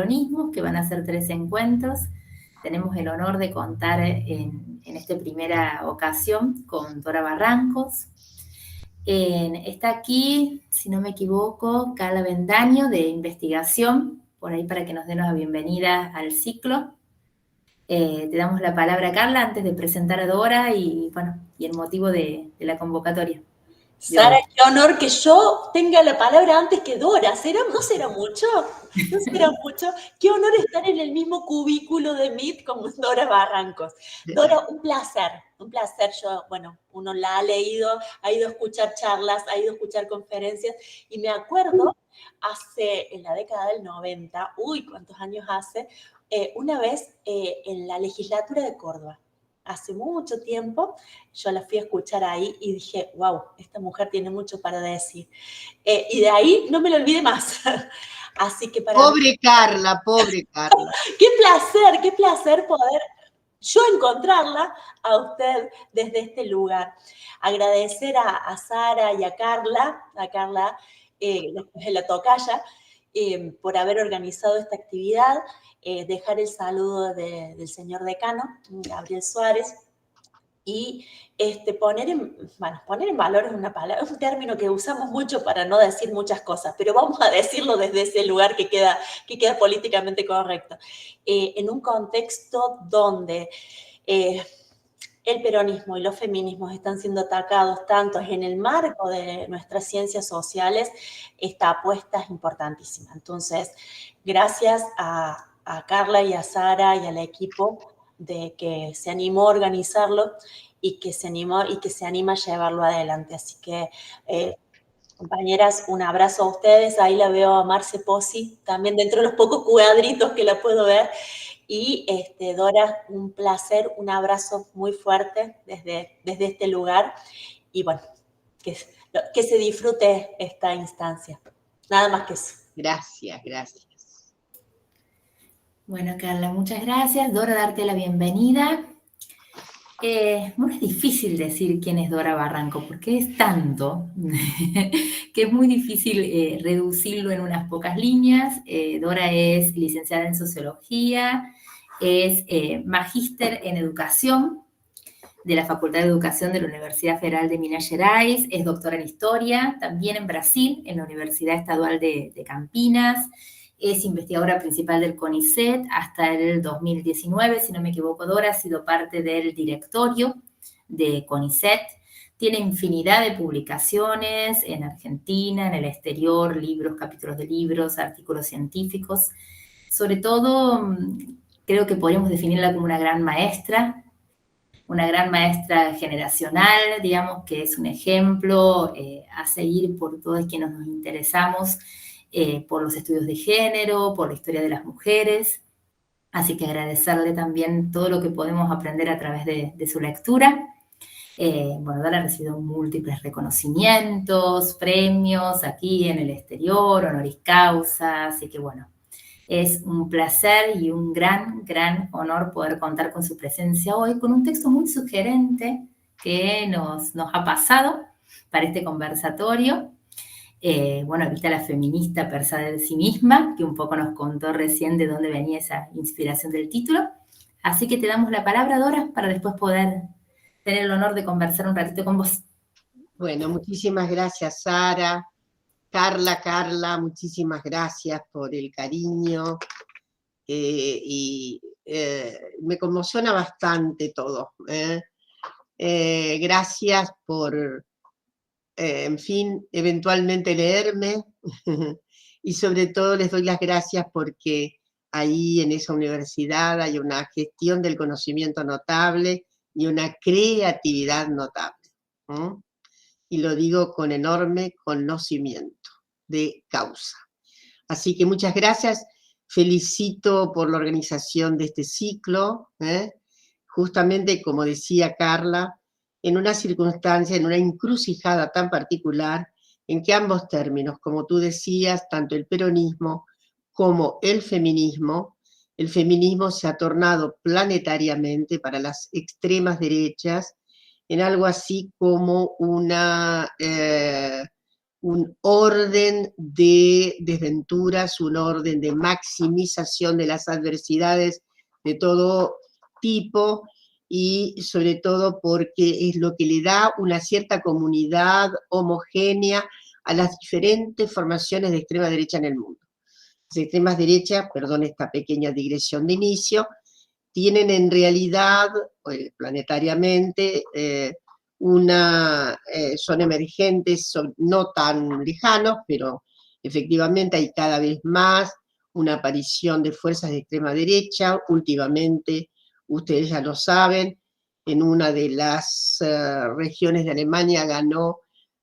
peronismos, que van a ser 3 encuentros. Tenemos el honor de contar en esta primera ocasión con Dora Barrancos. Está aquí, si no me equivoco, Carla Bendaño, de investigación, por ahí para que nos den la bienvenida al ciclo. Te damos la palabra, Carla, antes de presentar a Dora y, bueno, y el motivo de la convocatoria. Sara, qué honor que yo tenga la palabra antes que Dora. ¿No será mucho? ¿No será mucho? Qué honor estar en el mismo cubículo de Meet con Dora Barrancos. Dora, un placer, un placer. Yo, bueno, uno la ha leído, ha ido a escuchar charlas, ha ido a escuchar conferencias, y me acuerdo en la década del 90, uy, ¿cuántos años hace? Una vez en la legislatura de Córdoba. Hace mucho tiempo, yo la fui a escuchar ahí y dije, wow, esta mujer tiene mucho para decir. Y de ahí no me lo olvidé más. Así que para pobre mí, Carla, pobre Carla. Qué placer poder yo encontrarla a usted desde este lugar. Agradecer a Sara y a Carla la tocaya, por haber organizado esta actividad. Dejar el saludo del señor decano, Gabriel Suárez, y poner en valor es un término que usamos mucho para no decir muchas cosas, pero vamos a decirlo desde ese lugar que queda políticamente correcto. En un contexto donde el peronismo y los feminismos están siendo atacados tanto en el marco de nuestras ciencias sociales, esta apuesta es importantísima. Entonces, gracias a Carla y a Sara y al equipo de que se animó a organizarlo y que se anima a llevarlo adelante. Así que, compañeras, un abrazo a ustedes. Ahí la veo a Marce Pozzi, también dentro de los pocos cuadritos que la puedo ver. Y Dora, un placer, un abrazo muy fuerte desde este lugar. Y bueno, que se disfrute esta instancia. Nada más que eso. Gracias, gracias. Bueno, Carla, muchas gracias. Dora, darte la bienvenida. Bueno, es difícil decir quién es Dora Barranco, porque es tanto que es muy difícil reducirlo en unas pocas líneas. Dora es licenciada en Sociología, es magíster en Educación de la Facultad de Educación de la Universidad Federal de Minas Gerais, es doctora en Historia, también en Brasil, en la Universidad Estadual de Campinas, es investigadora principal del CONICET hasta el 2019, si no me equivoco, Dora ha sido parte del directorio de CONICET, tiene infinidad de publicaciones en Argentina, en el exterior, libros, capítulos de libros, artículos científicos. Sobre todo, creo que podríamos definirla como una gran maestra generacional, digamos, que es un ejemplo a seguir por todos quienes nos interesamos por los estudios de género, por la historia de las mujeres. Así que agradecerle también todo lo que podemos aprender a través de su lectura. Bueno, Dora ha recibido múltiples reconocimientos, premios aquí en el exterior, honoris causa, así que bueno, es un placer y un gran, gran honor poder contar con su presencia hoy, con un texto muy sugerente que nos ha pasado para este conversatorio. Bueno, Evita la feminista persona de sí misma, que un poco nos contó recién de dónde venía esa inspiración del título. Así que te damos la palabra, Dora, para después poder tener el honor de conversar un ratito con vos. Bueno, muchísimas gracias, Sara. Carla, muchísimas gracias por el cariño. Me conmociona bastante todo. Gracias por, en fin, eventualmente leerme. Y sobre todo les doy las gracias porque ahí en esa universidad hay una gestión del conocimiento notable y una creatividad notable. Y lo digo con enorme conocimiento de causa. Así que muchas gracias. Felicito por la organización de este ciclo, justamente como decía Carla, en una circunstancia, en una encrucijada tan particular, en que ambos términos, como tú decías, tanto el peronismo como el feminismo se ha tornado planetariamente para las extremas derechas en algo así como una un orden de desventuras, un orden de maximización de las adversidades de todo tipo, y sobre todo porque es lo que le da una cierta comunidad homogénea a las diferentes formaciones de extrema derecha en el mundo. Las extremas derechas, perdón esta pequeña digresión de inicio, tienen en realidad, planetariamente, son emergentes, son no tan lejanos, pero efectivamente hay cada vez más una aparición de fuerzas de extrema derecha. Últimamente, ustedes ya lo saben, en una de las regiones de Alemania ganó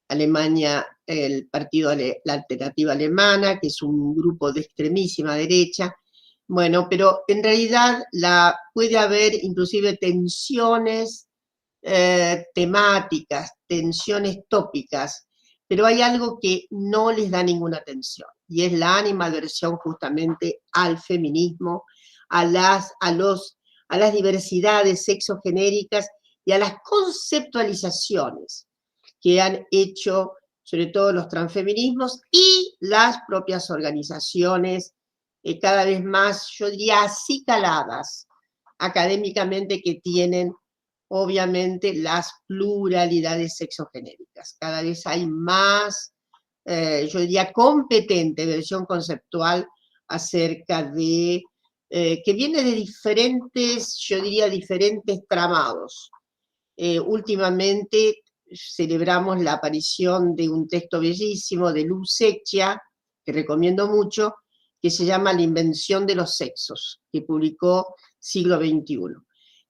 Alemania el partido, la Alternativa Alemana, que es un grupo de extremísima derecha. Bueno, pero en realidad puede haber inclusive tensiones temáticas, tensiones tópicas, pero hay algo que no les da ninguna atención, y es la animadversión justamente al feminismo, a las diversidades sexogenéricas y a las conceptualizaciones que han hecho sobre todo los transfeminismos y las propias organizaciones cada vez más, yo diría, acicaladas académicamente, que tienen obviamente las pluralidades sexogenéricas. Cada vez hay más, yo diría, competente versión conceptual acerca de, que viene de diferentes, yo diría, diferentes tramados. Últimamente celebramos la aparición de un texto bellísimo de Luz Secchia, que recomiendo mucho, que se llama La invención de los sexos, que publicó Siglo XXI,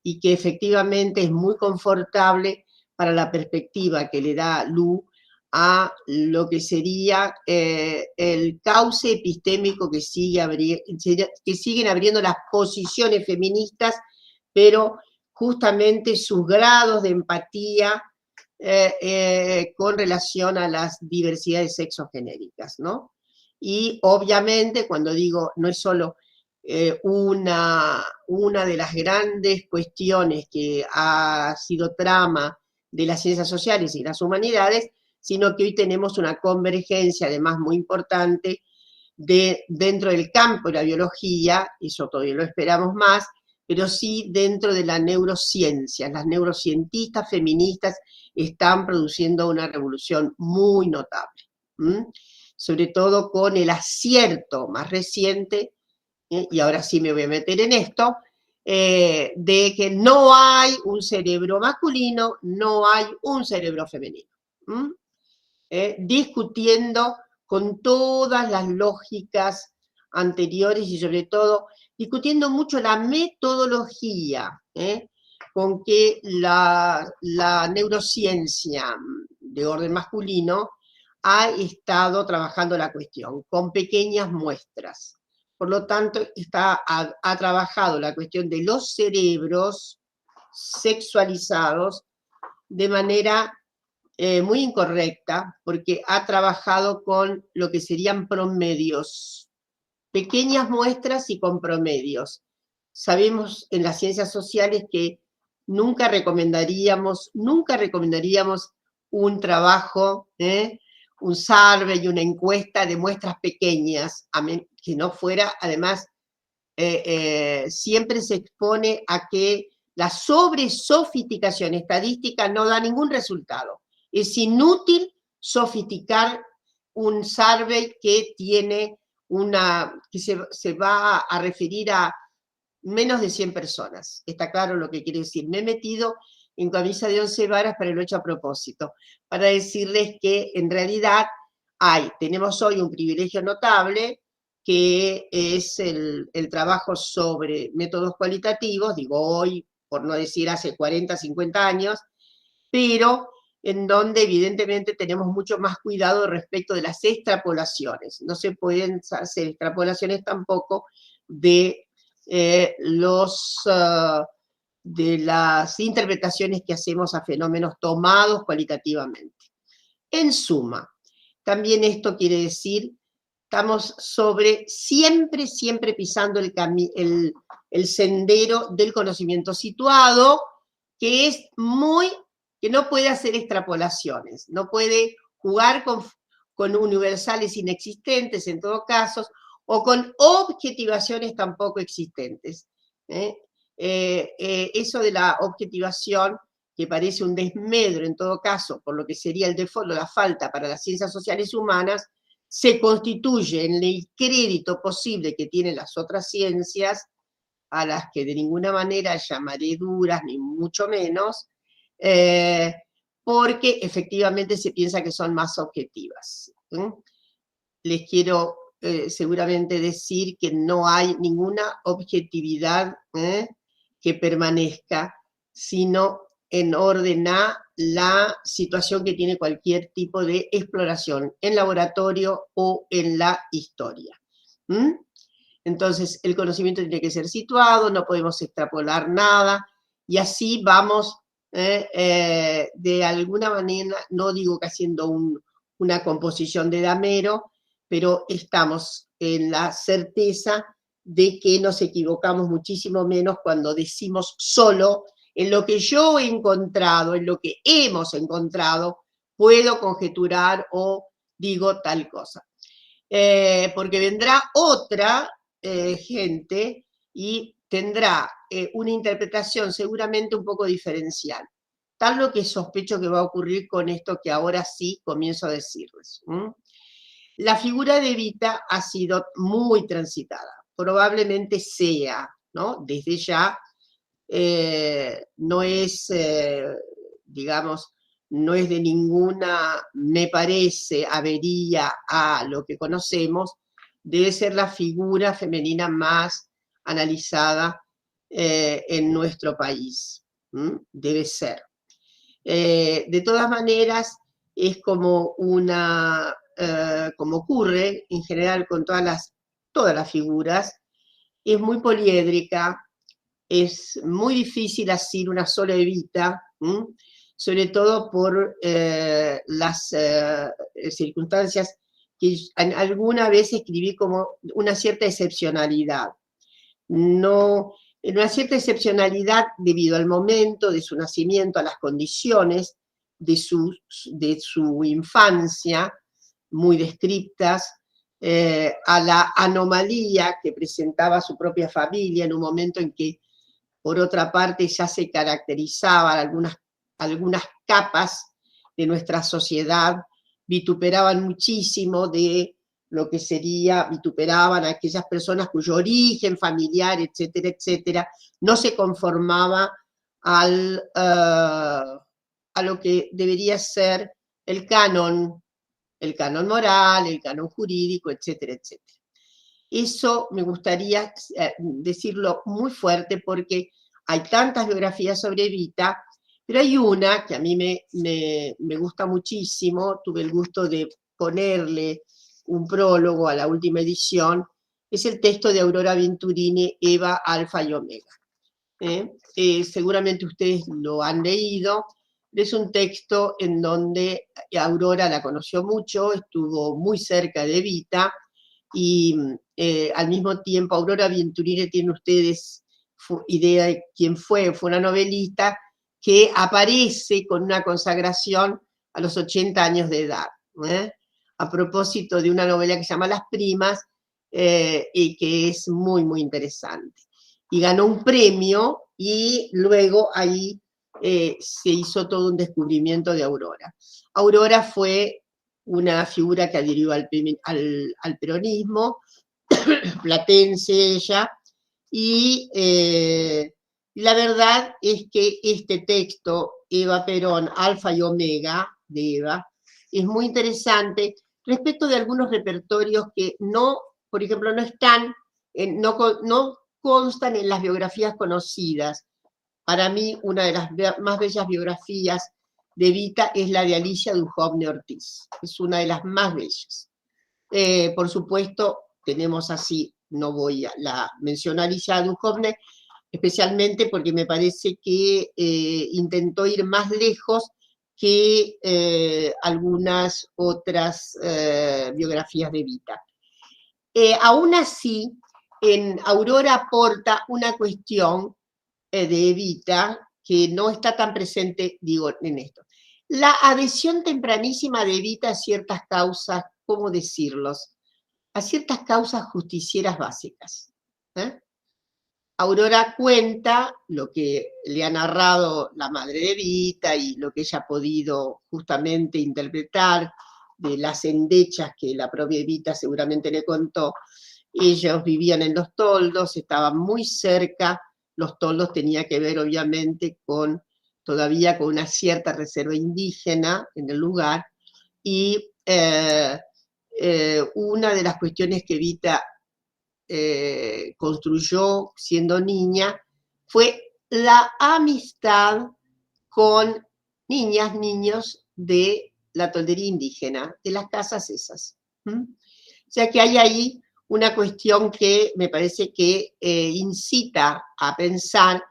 y que efectivamente es muy confortable para la perspectiva que le da Lu a lo que sería el cauce epistémico que siguen abriendo las posiciones feministas, pero justamente sus grados de empatía con relación a las diversidades sexogenéricas, ¿no? Y obviamente, cuando digo, no es solo una de las grandes cuestiones que ha sido trama de las ciencias sociales y las humanidades, sino que hoy tenemos una convergencia, además muy importante, dentro del campo de la biología, eso todavía lo esperamos más, pero sí dentro de la neurociencia. Las neurocientistas feministas están produciendo una revolución muy notable, sobre todo con el acierto más reciente, y ahora sí me voy a meter en esto, de que no hay un cerebro masculino, no hay un cerebro femenino. Discutiendo con todas las lógicas anteriores y sobre todo discutiendo mucho la metodología con que la neurociencia de orden masculino ha estado trabajando la cuestión, con pequeñas muestras. Por lo tanto, ha trabajado la cuestión de los cerebros sexualizados de manera muy incorrecta, porque ha trabajado con lo que serían promedios, pequeñas muestras y con promedios. Sabemos en las ciencias sociales que nunca recomendaríamos un trabajo, un survey, una encuesta de muestras pequeñas, que no fuera, además, siempre se expone a que la sobresofisticación estadística no da ningún resultado. Es inútil sofisticar un survey que tiene que se va a referir a menos de 100 personas. Está claro lo que quiere decir. Me he metido en camisa de 11 varas, pero lo he hecho a propósito, para decirles que en realidad tenemos hoy un privilegio notable, que es el trabajo sobre métodos cualitativos, digo hoy, por no decir hace 40, 50 años, pero en donde evidentemente tenemos mucho más cuidado respecto de las extrapolaciones. No se pueden hacer extrapolaciones tampoco de las interpretaciones que hacemos a fenómenos tomados cualitativamente. En suma, también esto quiere decir, estamos siempre pisando el sendero del conocimiento situado, que no puede hacer extrapolaciones, no puede jugar con universales inexistentes en todo caso, o con objetivaciones tampoco existentes. Eso de la objetivación, que parece un desmedro en todo caso, por lo que sería el default o la falta para las ciencias sociales humanas, se constituye en el crédito posible que tienen las otras ciencias, a las que de ninguna manera llamaré duras, ni mucho menos, porque efectivamente se piensa que son más objetivas. Les quiero seguramente decir que no hay ninguna objetividad que permanezca, sino en orden a la situación que tiene cualquier tipo de exploración en laboratorio o en la historia. Entonces, el conocimiento tiene que ser situado, no podemos extrapolar nada, y así vamos, de alguna manera, no digo que haciendo una composición de damero, pero estamos en la certeza de que nos equivocamos muchísimo menos cuando decimos solo en lo que yo he encontrado, en lo que hemos encontrado, puedo conjeturar o digo tal cosa. Porque vendrá otra gente y tendrá una interpretación seguramente un poco diferencial. Tal lo que sospecho que va a ocurrir con esto que ahora sí comienzo a decirles. La figura de Evita ha sido muy transitada. Probablemente sea, ¿no? Desde ya, no es, digamos, no es de ninguna, me parece, avería a lo que conocemos, debe ser la figura femenina más analizada en nuestro país. Debe ser. De todas maneras, es como como ocurre en general con todas las figuras, es muy poliédrica, es muy difícil asir una sola Evita, sobre todo por las circunstancias que alguna vez escribí como una cierta excepcionalidad. No, una cierta excepcionalidad debido al momento de su nacimiento, a las condiciones de su infancia, muy descriptas, a la anomalía que presentaba su propia familia en un momento en que, por otra parte, ya se caracterizaban algunas capas de nuestra sociedad, vituperaban muchísimo de lo que vituperaban a aquellas personas cuyo origen familiar, etcétera, etcétera, no se conformaba a lo que debería ser el canon moral, el canon jurídico, etcétera, etcétera. Eso me gustaría decirlo muy fuerte porque hay tantas biografías sobre Evita, pero hay una que a mí me gusta muchísimo, tuve el gusto de ponerle un prólogo a la última edición, es el texto de Aurora Venturini, Eva, Alfa y Omega. Seguramente ustedes lo han leído, es un texto en donde Aurora la conoció mucho, estuvo muy cerca de Evita, y al mismo tiempo Aurora Venturini, tienen ustedes idea de quién fue una novelista que aparece con una consagración a los 80 años de edad, a propósito de una novela que se llama Las Primas, y que es muy, muy interesante. Y ganó un premio, y luego ahí se hizo todo un descubrimiento de Aurora. Aurora fue una figura que adhirió al peronismo, platense ella, y la verdad es que este texto, Eva Perón, Alfa y Omega, de Eva, es muy interesante respecto de algunos repertorios que no, por ejemplo, no están, no constan en las biografías conocidas. Para mí, una de las más bellas biografías de Evita es la de Alicia Duhovne Ortiz, es una de las más bellas. Por supuesto, tenemos así, no voy a la mencionar a Alicia Duhovne, especialmente porque me parece que intentó ir más lejos que algunas otras biografías de Evita. Aún así, en Aurora aporta una cuestión de Evita que no está tan presente, digo, en esto. la adhesión tempranísima de Evita a ciertas causas, ¿cómo decirlos? A ciertas causas justicieras básicas. Aurora cuenta lo que le ha narrado la madre de Evita y lo que ella ha podido justamente interpretar de las endechas que la propia Evita seguramente le contó. Ellos vivían en Los Toldos, estaban muy cerca. Los Toldos tenía que ver obviamente todavía con una cierta reserva indígena en el lugar, y una de las cuestiones que Evita construyó siendo niña fue la amistad con niñas, niños de la toldería indígena, de las casas esas. O sea que hay ahí una cuestión que me parece que incita a pensar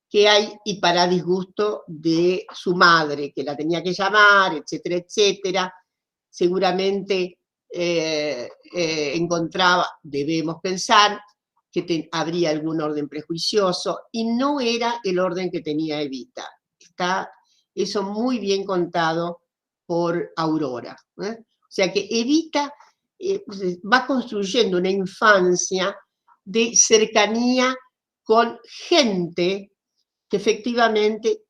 que hay, y para disgusto de su madre, que la tenía que llamar, etcétera, etcétera, seguramente encontraba, debemos pensar, que habría algún orden prejuicioso, y no era el orden que tenía Evita. Está eso muy bien contado por Aurora. O sea que Evita va construyendo una infancia de cercanía con gente que efectivamente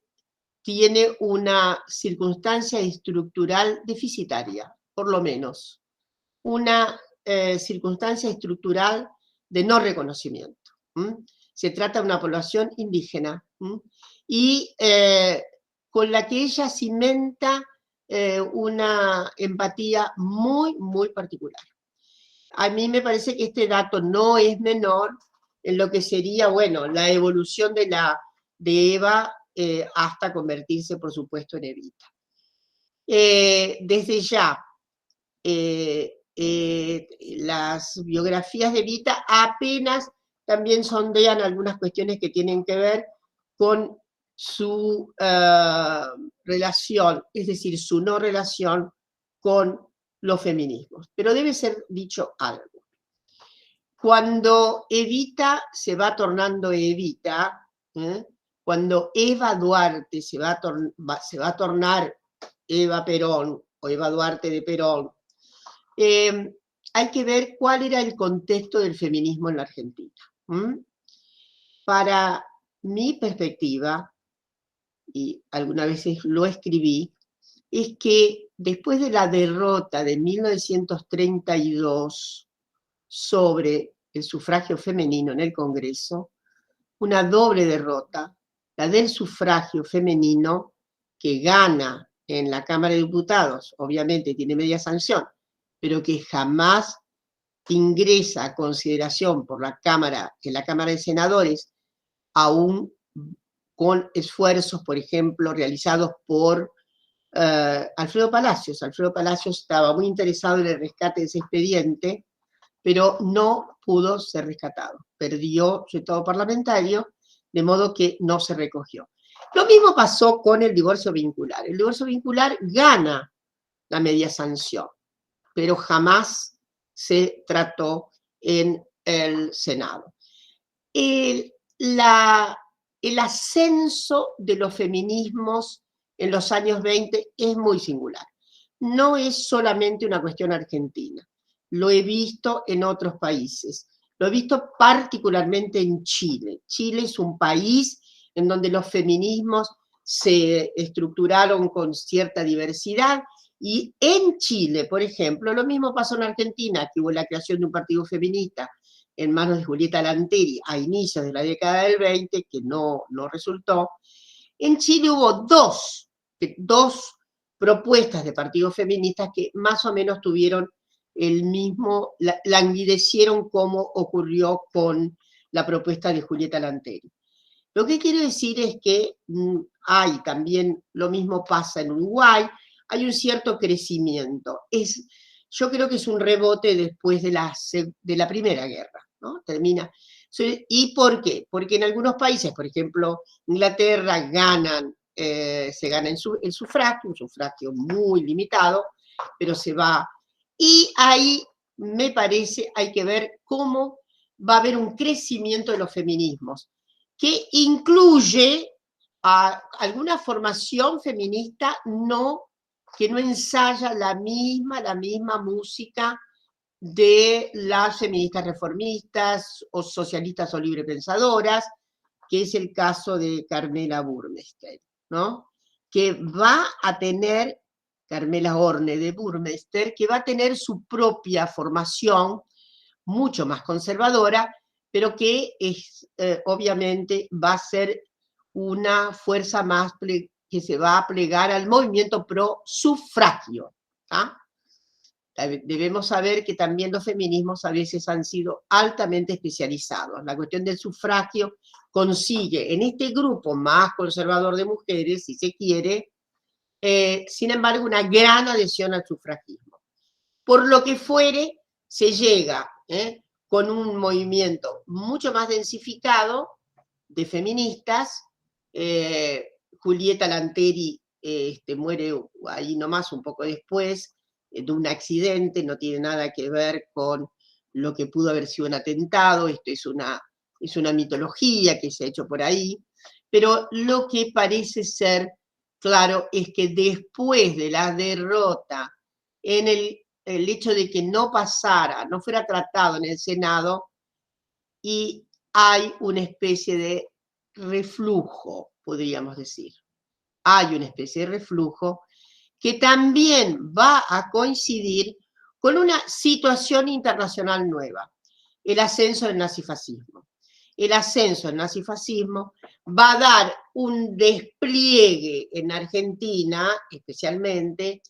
tiene una circunstancia estructural deficitaria, por lo menos, una circunstancia estructural de no reconocimiento. Se trata de una población indígena y con la que ella cimenta una empatía muy, muy particular. A mí me parece que este dato no es menor en lo que sería, bueno, la evolución de Eva hasta convertirse, por supuesto, en Evita. Desde ya, las biografías de Evita apenas también sondean algunas cuestiones que tienen que ver con su relación, es decir, su no relación con los feminismos. Pero debe ser dicho algo. Cuando Evita se va tornando Evita, cuando Eva Duarte se va a tornar Eva Perón o Eva Duarte de Perón, hay que ver cuál era el contexto del feminismo en la Argentina. Para mi perspectiva, y algunas veces lo escribí, es que después de la derrota de 1932 sobre el sufragio femenino en el Congreso, una doble derrota, la del sufragio femenino, que gana en la Cámara de Diputados, obviamente tiene media sanción, pero que jamás ingresa a consideración por la Cámara, en la Cámara de Senadores, aún con esfuerzos, por ejemplo, realizados por Alfredo Palacios. Alfredo Palacios estaba muy interesado en el rescate de ese expediente, pero no pudo ser rescatado. Perdió su estado parlamentario, de modo que no se recogió. Lo mismo pasó con el divorcio vincular. El divorcio vincular gana la media sanción, pero jamás se trató en el Senado. El ascenso de los feminismos en los años 20 es muy singular. No es solamente una cuestión argentina. Lo he visto en otros países. Lo he visto particularmente en Chile. Chile es un país en donde los feminismos se estructuraron con cierta diversidad, y en Chile, por ejemplo, lo mismo pasó en Argentina, que hubo la creación de un partido feminista en manos de Julieta Lanteri a inicios de la década del 20, que no resultó. En Chile hubo dos propuestas de partidos feministas que más o menos tuvieron el mismo, languidecieron como ocurrió con la propuesta de Julieta Lanteri. Lo que quiero decir es que hay también, lo mismo pasa en Uruguay, hay un cierto crecimiento. Yo creo que es un rebote después de la Primera Guerra, ¿no? Termina. ¿Y por qué? Porque en algunos países, por ejemplo, Inglaterra, se gana el sufragio, un sufragio muy limitado, pero se va. Y ahí, me parece, hay que ver cómo va a haber un crecimiento de los feminismos, que incluye alguna formación feminista que no ensaya la misma música de las feministas reformistas o socialistas o librepensadoras, que es el caso de Carmela Burmeister, ¿no? Que va a tener, Carmela Orne de Burmeister, que va a tener su propia formación, mucho más conservadora, pero que obviamente va a ser una fuerza más que se va a plegar al movimiento pro sufragio. ¿Ah? Debemos saber que también los feminismos a veces han sido altamente especializados. La cuestión del sufragio consigue en este grupo más conservador de mujeres, si se quiere, sin embargo, una gran adhesión al sufragismo. Por lo que fuere, se llega con un movimiento mucho más densificado de feministas. Julieta Lanteri muere ahí nomás un poco después, de un accidente, no tiene nada que ver con lo que pudo haber sido un atentado, esto es una mitología que se ha hecho por ahí, pero lo que parece ser claro es que después de la derrota en el hecho de que no pasara, no fuera tratado en el Senado, y hay una especie de reflujo, podríamos decir. Hay una especie de reflujo que también va a coincidir con una situación internacional nueva, el ascenso del nazifascismo. El ascenso del nazifascismo va a dar un despliegue en Argentina, especialmente,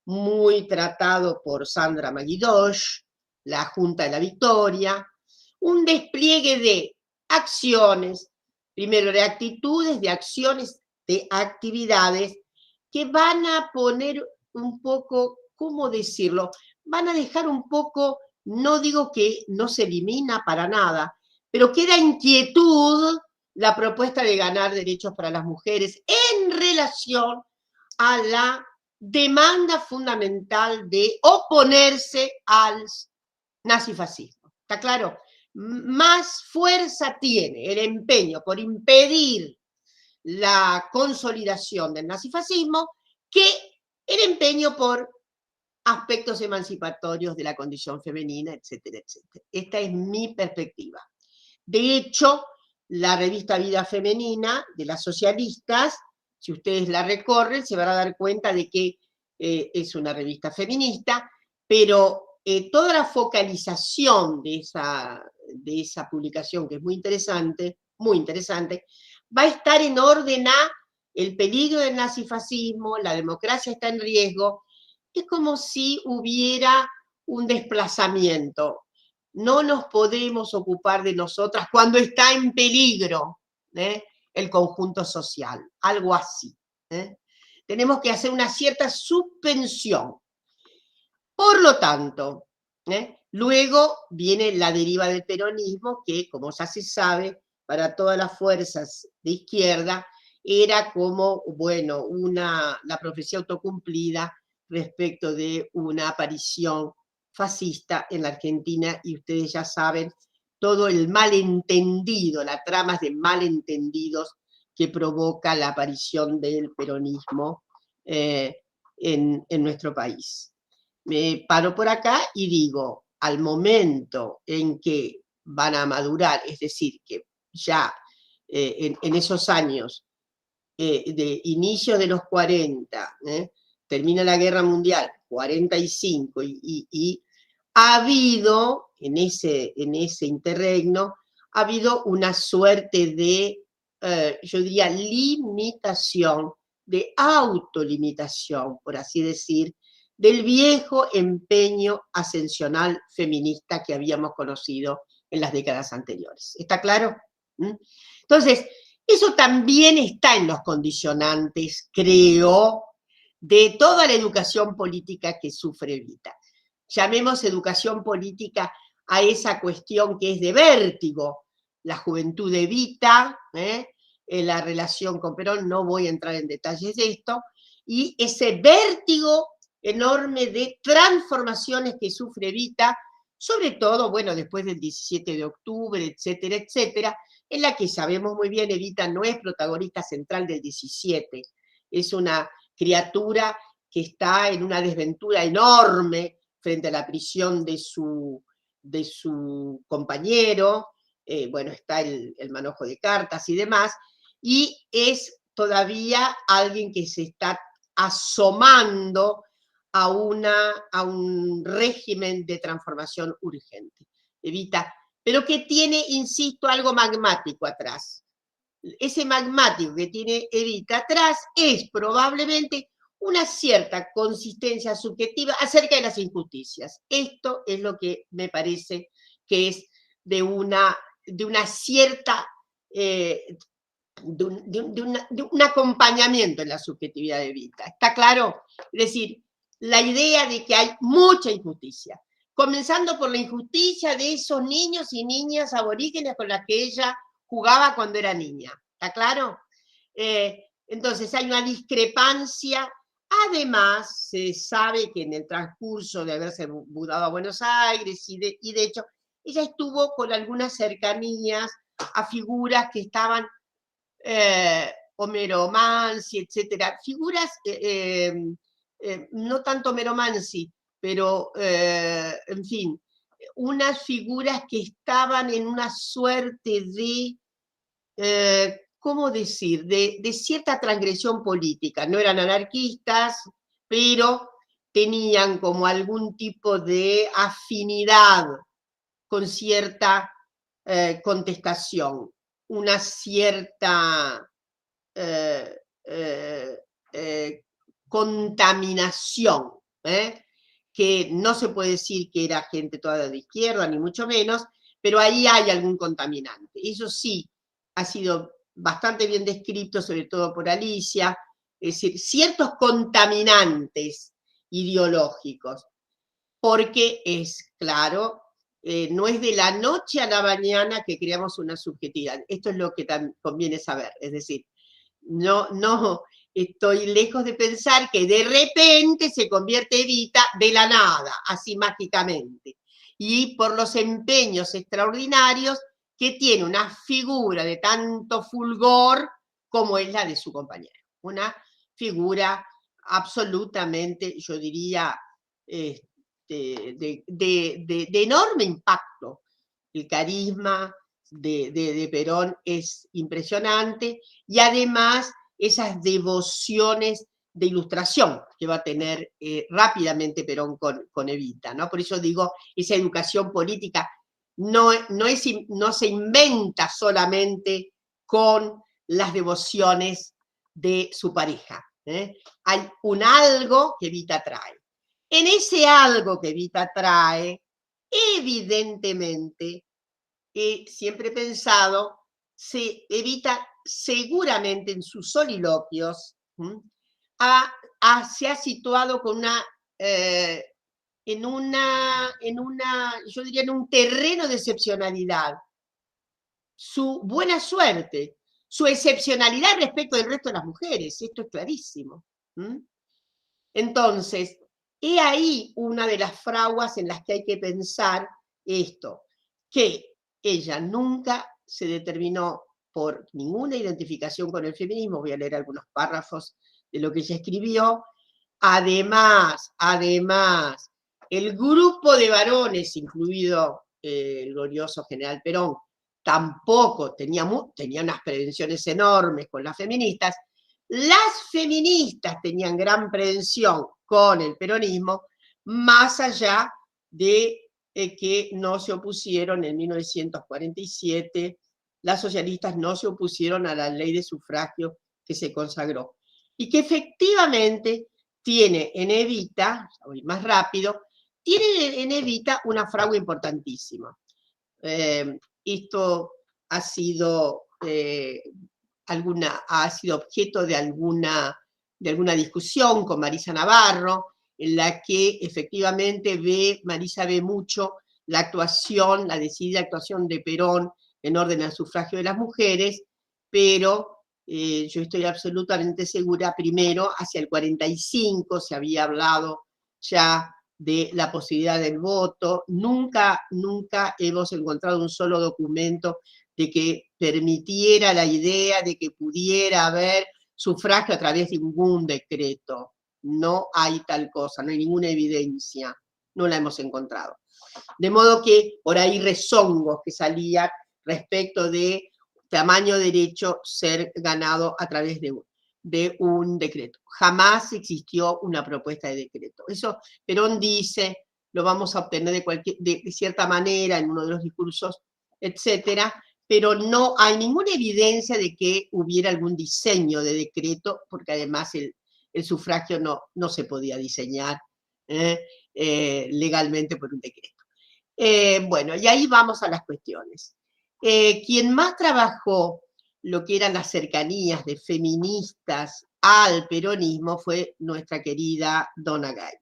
muy tratado por Sandra Maguidosh, la Junta de la Victoria, un despliegue de acciones, primero de actitudes, de acciones, de actividades, que van a poner un poco, ¿cómo decirlo? Van a dejar un poco, no digo que no se elimina para nada, pero queda inquietud la propuesta de ganar derechos para las mujeres en relación a la demanda fundamental de oponerse al nazifascismo. ¿Está claro? Más fuerza tiene el empeño por impedir la consolidación del nazifascismo que el empeño por aspectos emancipatorios de la condición femenina, etcétera, etcétera. Esta es mi perspectiva. De hecho, la revista Vida Femenina de las socialistas, si ustedes la recorren, se van a dar cuenta de que es una revista feminista, pero toda la focalización de esa publicación, que es muy interesante, va a estar en orden a el peligro del nazifascismo, la democracia está en riesgo. Es como si hubiera un desplazamiento. No nos podemos ocupar de nosotras cuando está en peligro el conjunto social, algo así. Tenemos que hacer una cierta suspensión. Por lo tanto, luego viene la deriva del peronismo, que, como ya se sabe, para todas las fuerzas de izquierda, era como, bueno, la profecía autocumplida respecto de una aparición fascista en la Argentina, y ustedes ya saben todo el malentendido, la trama de malentendidos que provoca la aparición del peronismo en nuestro país. Me paro por acá y digo, al momento en que van a madurar, es decir, que ya en esos años de inicio de los 40, termina la Guerra Mundial, 45, y ha habido, en ese interregno, ha habido una suerte de, yo diría, limitación, de autolimitación, por así decir, del viejo empeño ascensional feminista que habíamos conocido en las décadas anteriores. ¿Está claro? Entonces, eso también está en los condicionantes, creo, de toda la educación política que sufre Evita. Llamemos educación política a esa cuestión que es de vértigo, la juventud de Evita, la relación con Perón, no voy a entrar en detalles de esto, y ese vértigo enorme de transformaciones que sufre Evita, sobre todo, bueno, después del 17 de octubre, etcétera, etcétera, en la que sabemos muy bien Evita no es protagonista central del 17, es una criatura que está en una desventura enorme frente a la prisión de su compañero, bueno, está el manojo de cartas y demás, y es todavía alguien que se está asomando a un régimen de transformación urgente. Evita, pero que tiene, insisto, algo magmático atrás. Ese magmático que tiene Evita atrás es probablemente una cierta consistencia subjetiva acerca de las injusticias. Esto es lo que me parece que es de una cierta, de un acompañamiento en la subjetividad de Evita. ¿Está claro? Es decir, la idea de que hay mucha injusticia, comenzando por la injusticia de esos niños y niñas aborígenes con las que ella jugaba cuando era niña. ¿Está claro? Entonces hay una discrepancia. Además, se sabe que en el transcurso de haberse mudado a Buenos Aires y de hecho, ella estuvo con algunas cercanías a figuras que estaban, Homero Mansi, etcétera, figuras, no tanto Homero Mansi, pero, en fin, unas figuras que estaban en una suerte de, ¿cómo decir?, de cierta transgresión política. No eran anarquistas, pero tenían como algún tipo de afinidad con cierta contestación, una cierta contaminación, que no se puede decir que era gente toda de izquierda, ni mucho menos, pero ahí hay algún contaminante. Eso sí, ha sido bastante bien descrito, sobre todo por Alicia, es decir, ciertos contaminantes ideológicos, porque es claro, no es de la noche a la mañana que creamos una subjetividad. Esto es lo que conviene saber, es decir, no estoy lejos de pensar que de repente se convierte Evita de la nada, así mágicamente, y por los empeños extraordinarios que tiene una figura de tanto fulgor como es la de su compañero. Una figura absolutamente, yo diría, de enorme impacto. El carisma de Perón es impresionante y además esas devociones de ilustración que va a tener rápidamente Perón con Evita, ¿no? Por eso digo, esa educación política no se inventa solamente con las devociones de su pareja. Hay un algo que Evita trae. En ese algo que Evita trae, evidentemente, siempre he pensado, se Evita seguramente en sus soliloquios, se ha situado con yo diría, en un terreno de excepcionalidad. Su buena suerte, su excepcionalidad respecto del resto de las mujeres, esto es clarísimo. Entonces, he ahí una de las fraguas en las que hay que pensar esto, que ella nunca se determinó por ninguna identificación con el feminismo. Voy a leer algunos párrafos de lo que ella escribió. Además, el grupo de varones, incluido el glorioso general Perón, tampoco tenía unas prevenciones enormes con las feministas. Las feministas tenían gran prevención con el peronismo, más allá de que no se opusieron en 1947, las socialistas no se opusieron a la ley de sufragio que se consagró. Y que efectivamente tiene en Evita, voy más rápido, tiene en Evita una fragua importantísima. Esto ha sido objeto de alguna discusión con Marisa Navarro, en la que efectivamente Marisa ve mucho la decidida actuación de Perón en orden al sufragio de las mujeres, pero yo estoy absolutamente segura, primero, hacia el 45 se había hablado ya de la posibilidad del voto. Nunca hemos encontrado un solo documento de que permitiera la idea de que pudiera haber sufragio a través de ningún decreto. No hay tal cosa, no hay ninguna evidencia, no la hemos encontrado. De modo que por ahí rezongos que salían respecto de tamaño derecho ser ganado a través de un decreto. Jamás existió una propuesta de decreto. Eso Perón dice, lo vamos a obtener de cierta manera en uno de los discursos, etcétera, pero no hay ninguna evidencia de que hubiera algún diseño de decreto, porque además el sufragio no se podía diseñar legalmente por un decreto. Bueno, y ahí vamos a las cuestiones. Quien más trabajó lo que eran las cercanías de feministas al peronismo fue nuestra querida Donna Gay.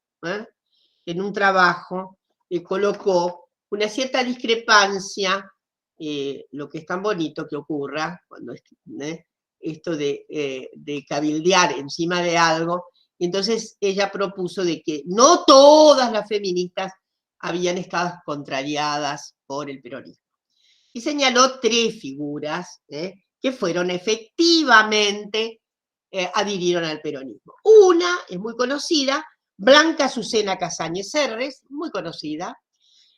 En un trabajo colocó una cierta discrepancia, lo que es tan bonito que ocurra, cuando esto de cabildear encima de algo, y entonces ella propuso de que no todas las feministas habían estado contrariadas por el peronismo. Y señaló 3 figuras que fueron efectivamente, adhirieron al peronismo. Una es muy conocida, Blanca Azucena Casañez Serres, muy conocida.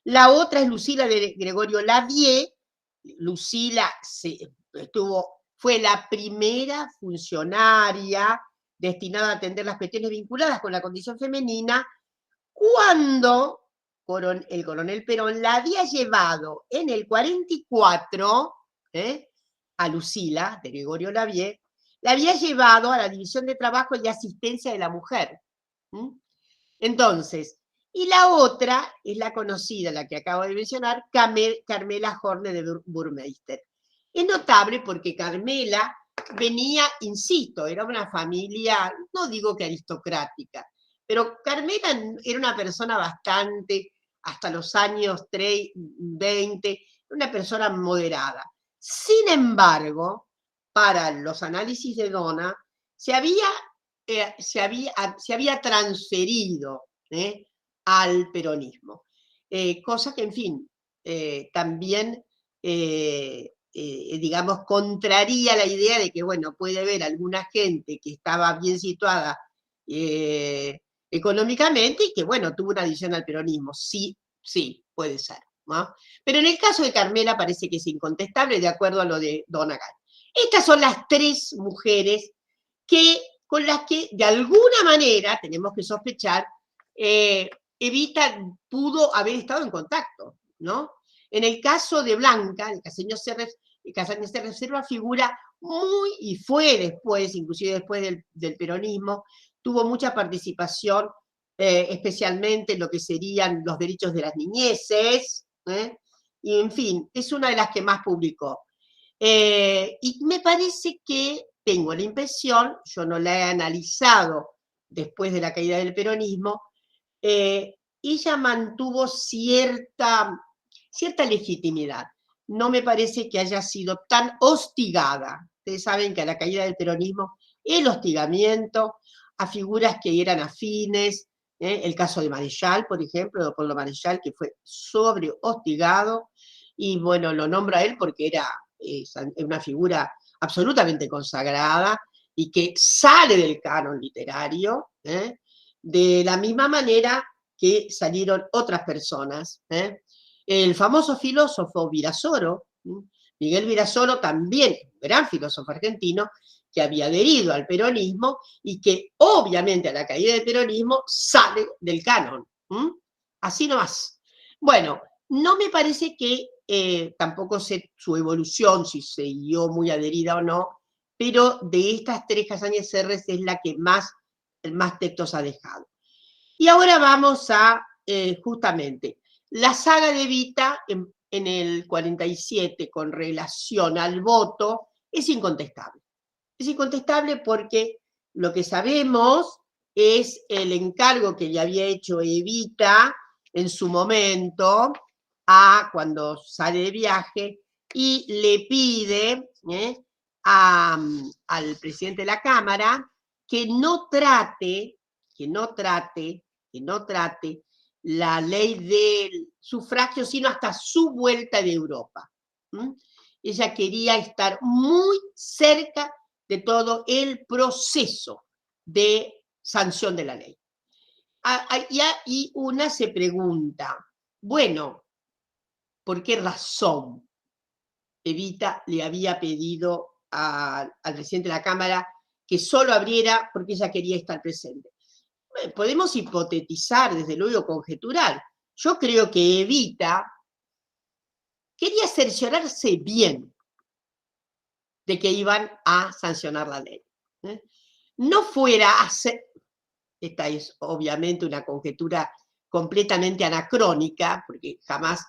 La otra es Lucila de Gregorio Lavie. Lucila fue la primera funcionaria destinada a atender las cuestiones vinculadas con la condición femenina, cuando el coronel Perón la había llevado en el 44, a Lucila, de Gregorio Lavie, la había llevado a la División de Trabajo y Asistencia de la Mujer. Entonces, y la otra es la conocida, la que acabo de mencionar, Carmela Horne de Burmeister. Es notable porque Carmela venía, insisto, era una familia, no digo que aristocrática, pero Carmela era una persona bastante, hasta los años 20, una persona moderada. Sin embargo, para los análisis de Donna, se había transferido al peronismo. Cosa que, en fin, también, digamos, contraría la idea de que, bueno, puede haber alguna gente que estaba bien situada económicamente y que, bueno, tuvo una adhesión al peronismo. Sí, puede ser, ¿no? Pero en el caso de Carmela parece que es incontestable, de acuerdo a lo de Donna Gay. Estas son las 3 mujeres con las que, de alguna manera, tenemos que sospechar, Evita pudo haber estado en contacto, ¿no? En el caso de Blanca, el Casañez Serres es una figura y fue después, inclusive después del peronismo, tuvo mucha participación, especialmente en lo que serían los derechos de las niñeces, y en fin, es una de las que más publicó. Y me parece que tengo la impresión, yo no la he analizado después de la caída del peronismo, ella mantuvo cierta legitimidad. No me parece que haya sido tan hostigada. Ustedes saben que a la caída del peronismo, el hostigamiento a figuras que eran afines, el caso de Marechal, por ejemplo, Leopoldo Marechal, que fue hostigado, y bueno, lo nombro a él porque era una figura absolutamente consagrada y que sale del canon literario, de la misma manera que salieron otras personas. El famoso filósofo Virasoro, Miguel Virasoro, también un gran filósofo argentino, que había adherido al peronismo y que obviamente a la caída del peronismo sale del canon. Así nomás. Bueno, no me parece que tampoco sé su evolución, si siguió muy adherida o no, pero de estas 3 Casañez Serres es la que más textos ha dejado. Y ahora vamos a, justamente, la saga de Evita en el 47 con relación al voto es incontestable. Es incontestable porque lo que sabemos es el encargo que le había hecho Evita en su momento cuando sale de viaje y le pide al presidente de la Cámara que no trate la ley del sufragio, sino hasta su vuelta de Europa. ella quería estar muy cerca de todo el proceso de sanción de la ley. Y una se pregunta, bueno, ¿por qué razón Evita le había pedido al presidente de la Cámara que solo abriera porque ella quería estar presente? Bueno, podemos hipotetizar, desde luego conjeturar. Yo creo que Evita quería cerciorarse bien de que iban a sancionar la ley. No fuera a ser, esta es obviamente una conjetura completamente anacrónica, porque jamás,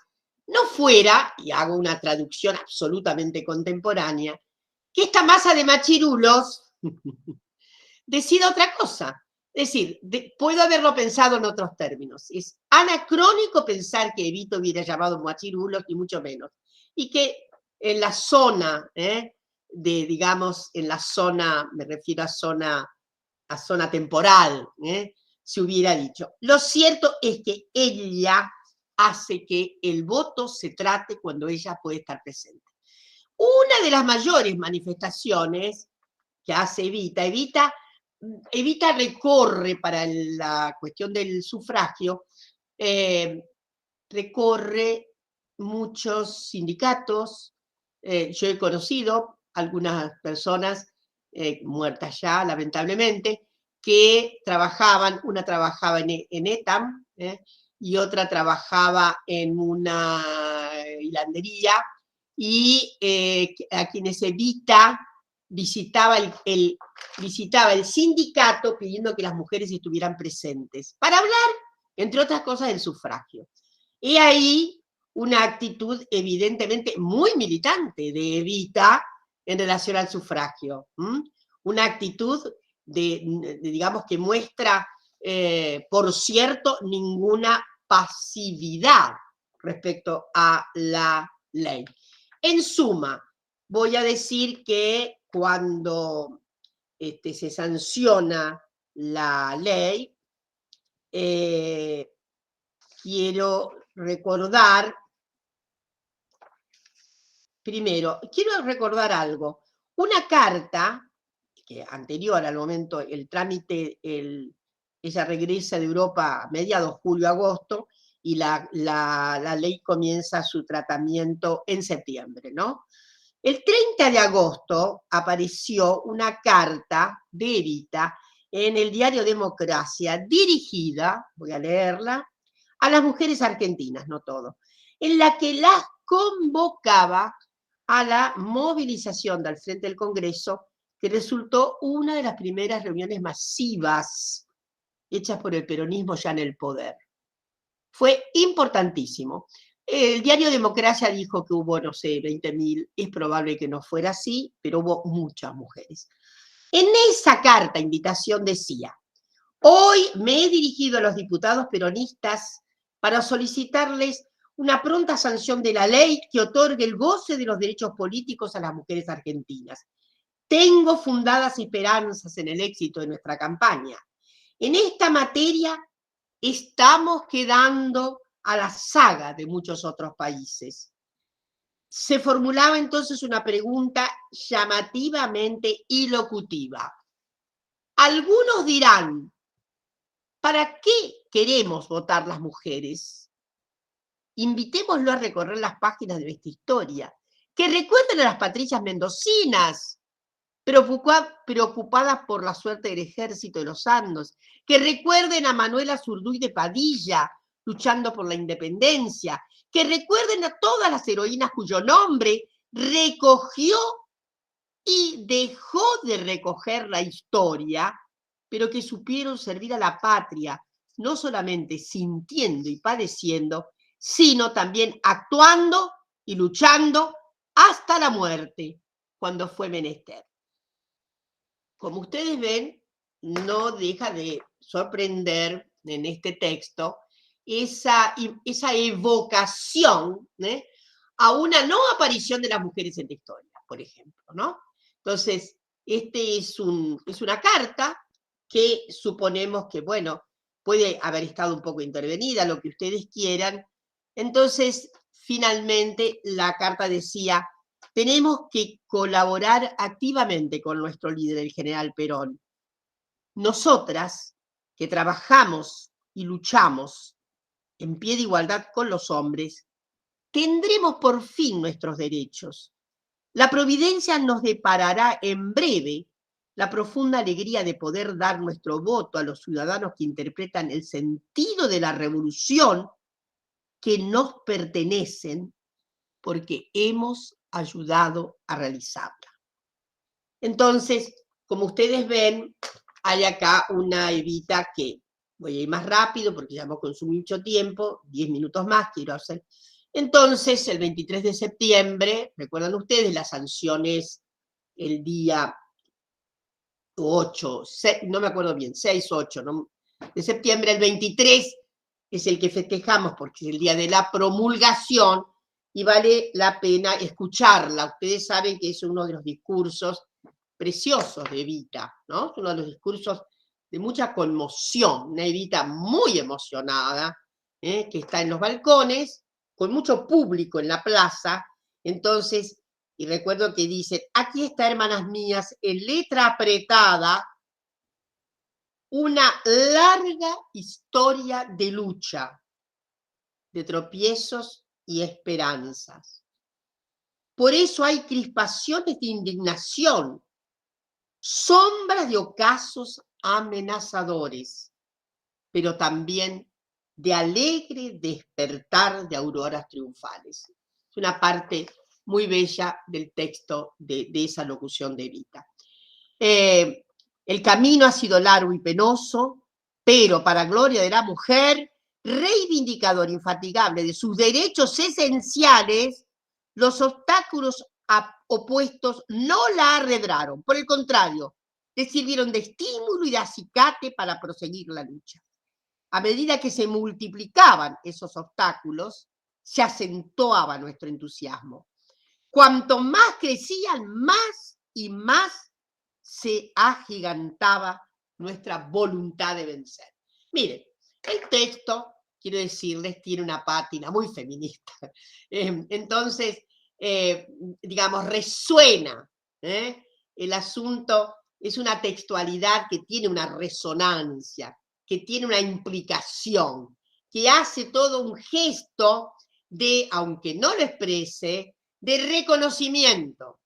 no fuera, y hago una traducción absolutamente contemporánea, que esta masa de machirulos decida otra cosa. Es decir, puedo haberlo pensado en otros términos. Es anacrónico pensar que Evita hubiera llamado machirulos, ni mucho menos. Y que en la zona, digamos, en la zona, me refiero a zona temporal, se hubiera dicho. Lo cierto es que ella hace que el voto se trate cuando ella puede estar presente. Una de las mayores manifestaciones que hace Evita recorre para la cuestión del sufragio, recorre muchos sindicatos. Yo he conocido algunas personas muertas ya, lamentablemente, que trabajaban, una trabajaba en ETAM, y otra trabajaba en una hilandería, y a quienes Evita visitaba el sindicato pidiendo que las mujeres estuvieran presentes para hablar, entre otras cosas, del sufragio. Y ahí una actitud evidentemente muy militante de Evita en relación al sufragio. Una actitud digamos, que muestra, por cierto, ninguna pasividad respecto a la ley. En suma, voy a decir que cuando se sanciona la ley, quiero recordar algo. Una carta que anterior al momento, el trámite, ella regresa de Europa a mediados julio-agosto, y la ley comienza su tratamiento en septiembre, ¿no? El 30 de agosto apareció una carta de Evita en el diario Democracia, dirigida, voy a leerla, a las mujeres argentinas, no todo, en la que las convocaba a la movilización del frente del Congreso, que resultó una de las primeras reuniones masivas hechas por el peronismo ya en el poder. Fue importantísimo. El diario Democracia dijo que hubo, no sé, 20.000, es probable que no fuera así, pero hubo muchas mujeres. En esa carta invitación decía: hoy me he dirigido a los diputados peronistas para solicitarles una pronta sanción de la ley que otorgue el goce de los derechos políticos a las mujeres argentinas. Tengo fundadas esperanzas en el éxito de nuestra campaña. En esta materia estamos quedando a la saga de muchos otros países. Se formulaba entonces una pregunta llamativamente ilocutiva. Algunos dirán, ¿para qué queremos votar las mujeres? Invitémoslo a recorrer las páginas de nuestra historia, que recuerden a las patricias mendocinas, preocupadas por la suerte del ejército de los Andes, que recuerden a Manuela Zurduy de Padilla, luchando por la independencia, que recuerden a todas las heroínas cuyo nombre recogió y dejó de recoger la historia, pero que supieron servir a la patria, no solamente sintiendo y padeciendo, sino también actuando y luchando hasta la muerte, cuando fue menester. Como ustedes ven, no deja de sorprender en este texto esa evocación, a una no aparición de las mujeres en la historia, por ejemplo, ¿no? Entonces, es una carta que suponemos que, bueno, puede haber estado un poco intervenida, lo que ustedes quieran. Entonces, finalmente, la carta decía: tenemos que colaborar activamente con nuestro líder, el general Perón. Nosotras, que trabajamos y luchamos en pie de igualdad con los hombres, tendremos por fin nuestros derechos. La providencia nos deparará en breve la profunda alegría de poder dar nuestro voto a los ciudadanos que interpretan el sentido de la revolución que nos pertenecen porque hemos ayudado a realizarla. Entonces, como ustedes ven, hay acá una Evita que, voy a ir más rápido porque ya me consumí mucho tiempo, 10 minutos más quiero hacer. Entonces, el 23 de septiembre, recuerdan ustedes, las sanciones el día 8, 6, no me acuerdo bien, 6, 8 ¿no? de septiembre, el 23 es el que festejamos porque es el día de la promulgación y vale la pena escucharla. Ustedes saben que es uno de los discursos preciosos de Evita, ¿no? Es uno de los discursos de mucha conmoción, una Evita muy emocionada, que está en los balcones, con mucho público en la plaza. Entonces, y recuerdo que dice, aquí está, hermanas mías, en letra apretada, una larga historia de lucha, de tropiezos y esperanzas. Por eso hay crispaciones de indignación, sombras de ocasos amenazadores, pero también de alegre despertar de auroras triunfales. Es una parte muy bella del texto de esa locución de Evita. El camino ha sido largo y penoso, pero para gloria de la mujer, reivindicador infatigable de sus derechos esenciales, los obstáculos opuestos no la arredraron, por el contrario, le sirvieron de estímulo y de acicate para proseguir la lucha. A medida que se multiplicaban esos obstáculos, se acentuaba nuestro entusiasmo. Cuanto más crecían, más y más se agigantaba nuestra voluntad de vencer. Miren, el texto, quiero decirles, tiene una pátina muy feminista. Entonces, digamos, resuena. El asunto es una textualidad que tiene una resonancia, que tiene una implicación, que hace todo un gesto de, aunque no lo exprese, de reconocimiento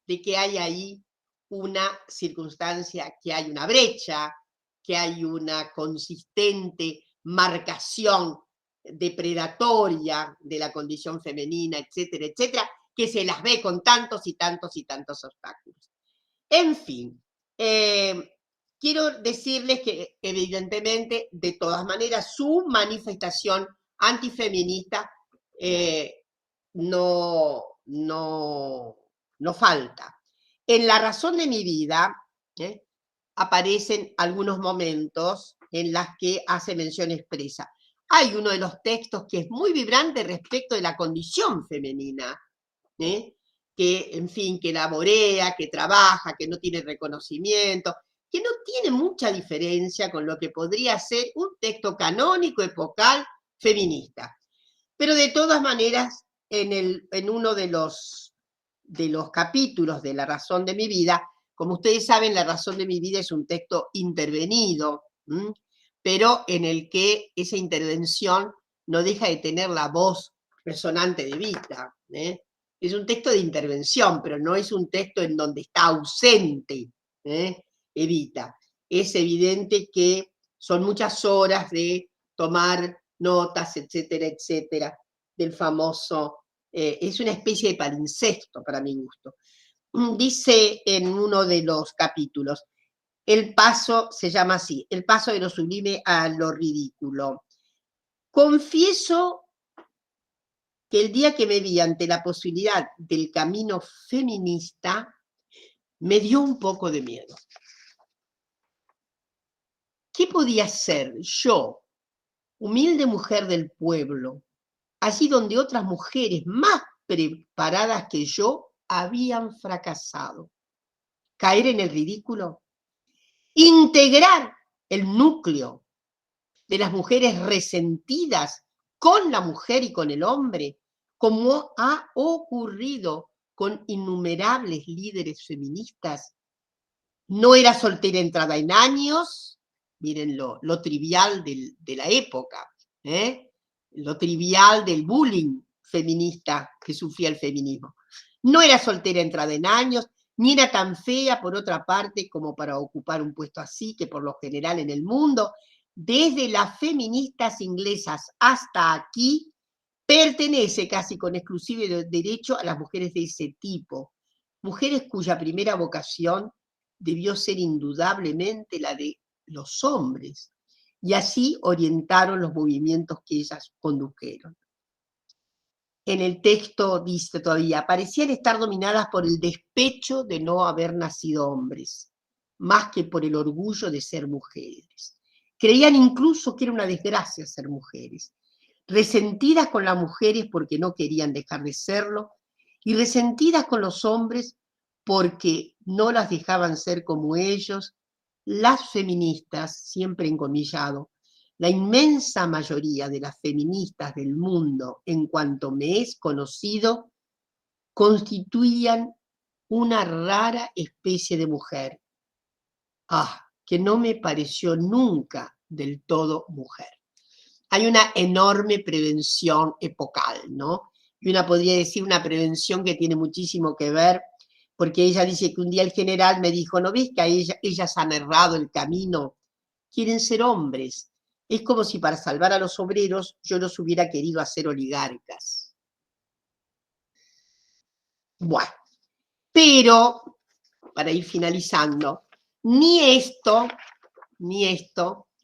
de que hay ahí una circunstancia, que hay una brecha, que hay una consistente marcación depredatoria de la condición femenina, etcétera, etcétera, que se las ve con tantos y tantos y tantos obstáculos. En fin, quiero decirles que evidentemente, de todas maneras, su manifestación antifeminista no falta. En La razón de mi vida aparecen algunos momentos en los que hace mención expresa. Hay uno de los textos que es muy vibrante respecto de la condición femenina, que, en fin, que laborea, que trabaja, que no tiene reconocimiento, que no tiene mucha diferencia con lo que podría ser un texto canónico, epocal, feminista. Pero de todas maneras, en uno de los capítulos de La razón de mi vida, como ustedes saben, La razón de mi vida es un texto intervenido, pero en el que esa intervención no deja de tener la voz resonante de Evita. Es un texto de intervención, pero no es un texto en donde está ausente Evita. Es evidente que son muchas horas de tomar notas, etcétera, etcétera, del famoso, es una especie de palimpsesto para mi gusto. Dice en uno de los capítulos, el paso, se llama así, el paso de lo sublime a lo ridículo. Confieso que el día que me vi ante la posibilidad del camino feminista, me dio un poco de miedo. ¿Qué podía ser yo, humilde mujer del pueblo, allí donde otras mujeres más preparadas que yo habían fracasado? ¿Caer en el ridículo? ¿Integrar el núcleo de las mujeres resentidas con la mujer y con el hombre, como ha ocurrido con innumerables líderes feministas. No era soltera entrada en años, miren lo trivial de la época, lo trivial del bullying feminista que sufría el feminismo. No era soltera entrada en años, ni era tan fea, por otra parte, como para ocupar un puesto así, que por lo general en el mundo, desde las feministas inglesas hasta aquí, pertenece casi con exclusivo derecho a las mujeres de ese tipo, mujeres cuya primera vocación debió ser indudablemente la de los hombres, y así orientaron los movimientos que ellas condujeron. En el texto dice todavía, parecían estar dominadas por el despecho de no haber nacido hombres, más que por el orgullo de ser mujeres. Creían incluso que era una desgracia ser mujeres, resentidas con las mujeres porque no querían dejar de serlo, y resentidas con los hombres porque no las dejaban ser como ellos. Las feministas, siempre encomillado, la inmensa mayoría de las feministas del mundo, en cuanto me es conocido, constituían una rara especie de mujer, que no me pareció nunca del todo mujer. Hay una enorme prevención epocal, ¿no? Y una podría decir una prevención que tiene muchísimo que ver, porque ella dice que un día el general me dijo, ¿no ves que a ellas han errado el camino? Quieren ser hombres. Es como si para salvar a los obreros yo los hubiera querido hacer oligarcas. Bueno, pero, para ir finalizando, ni esto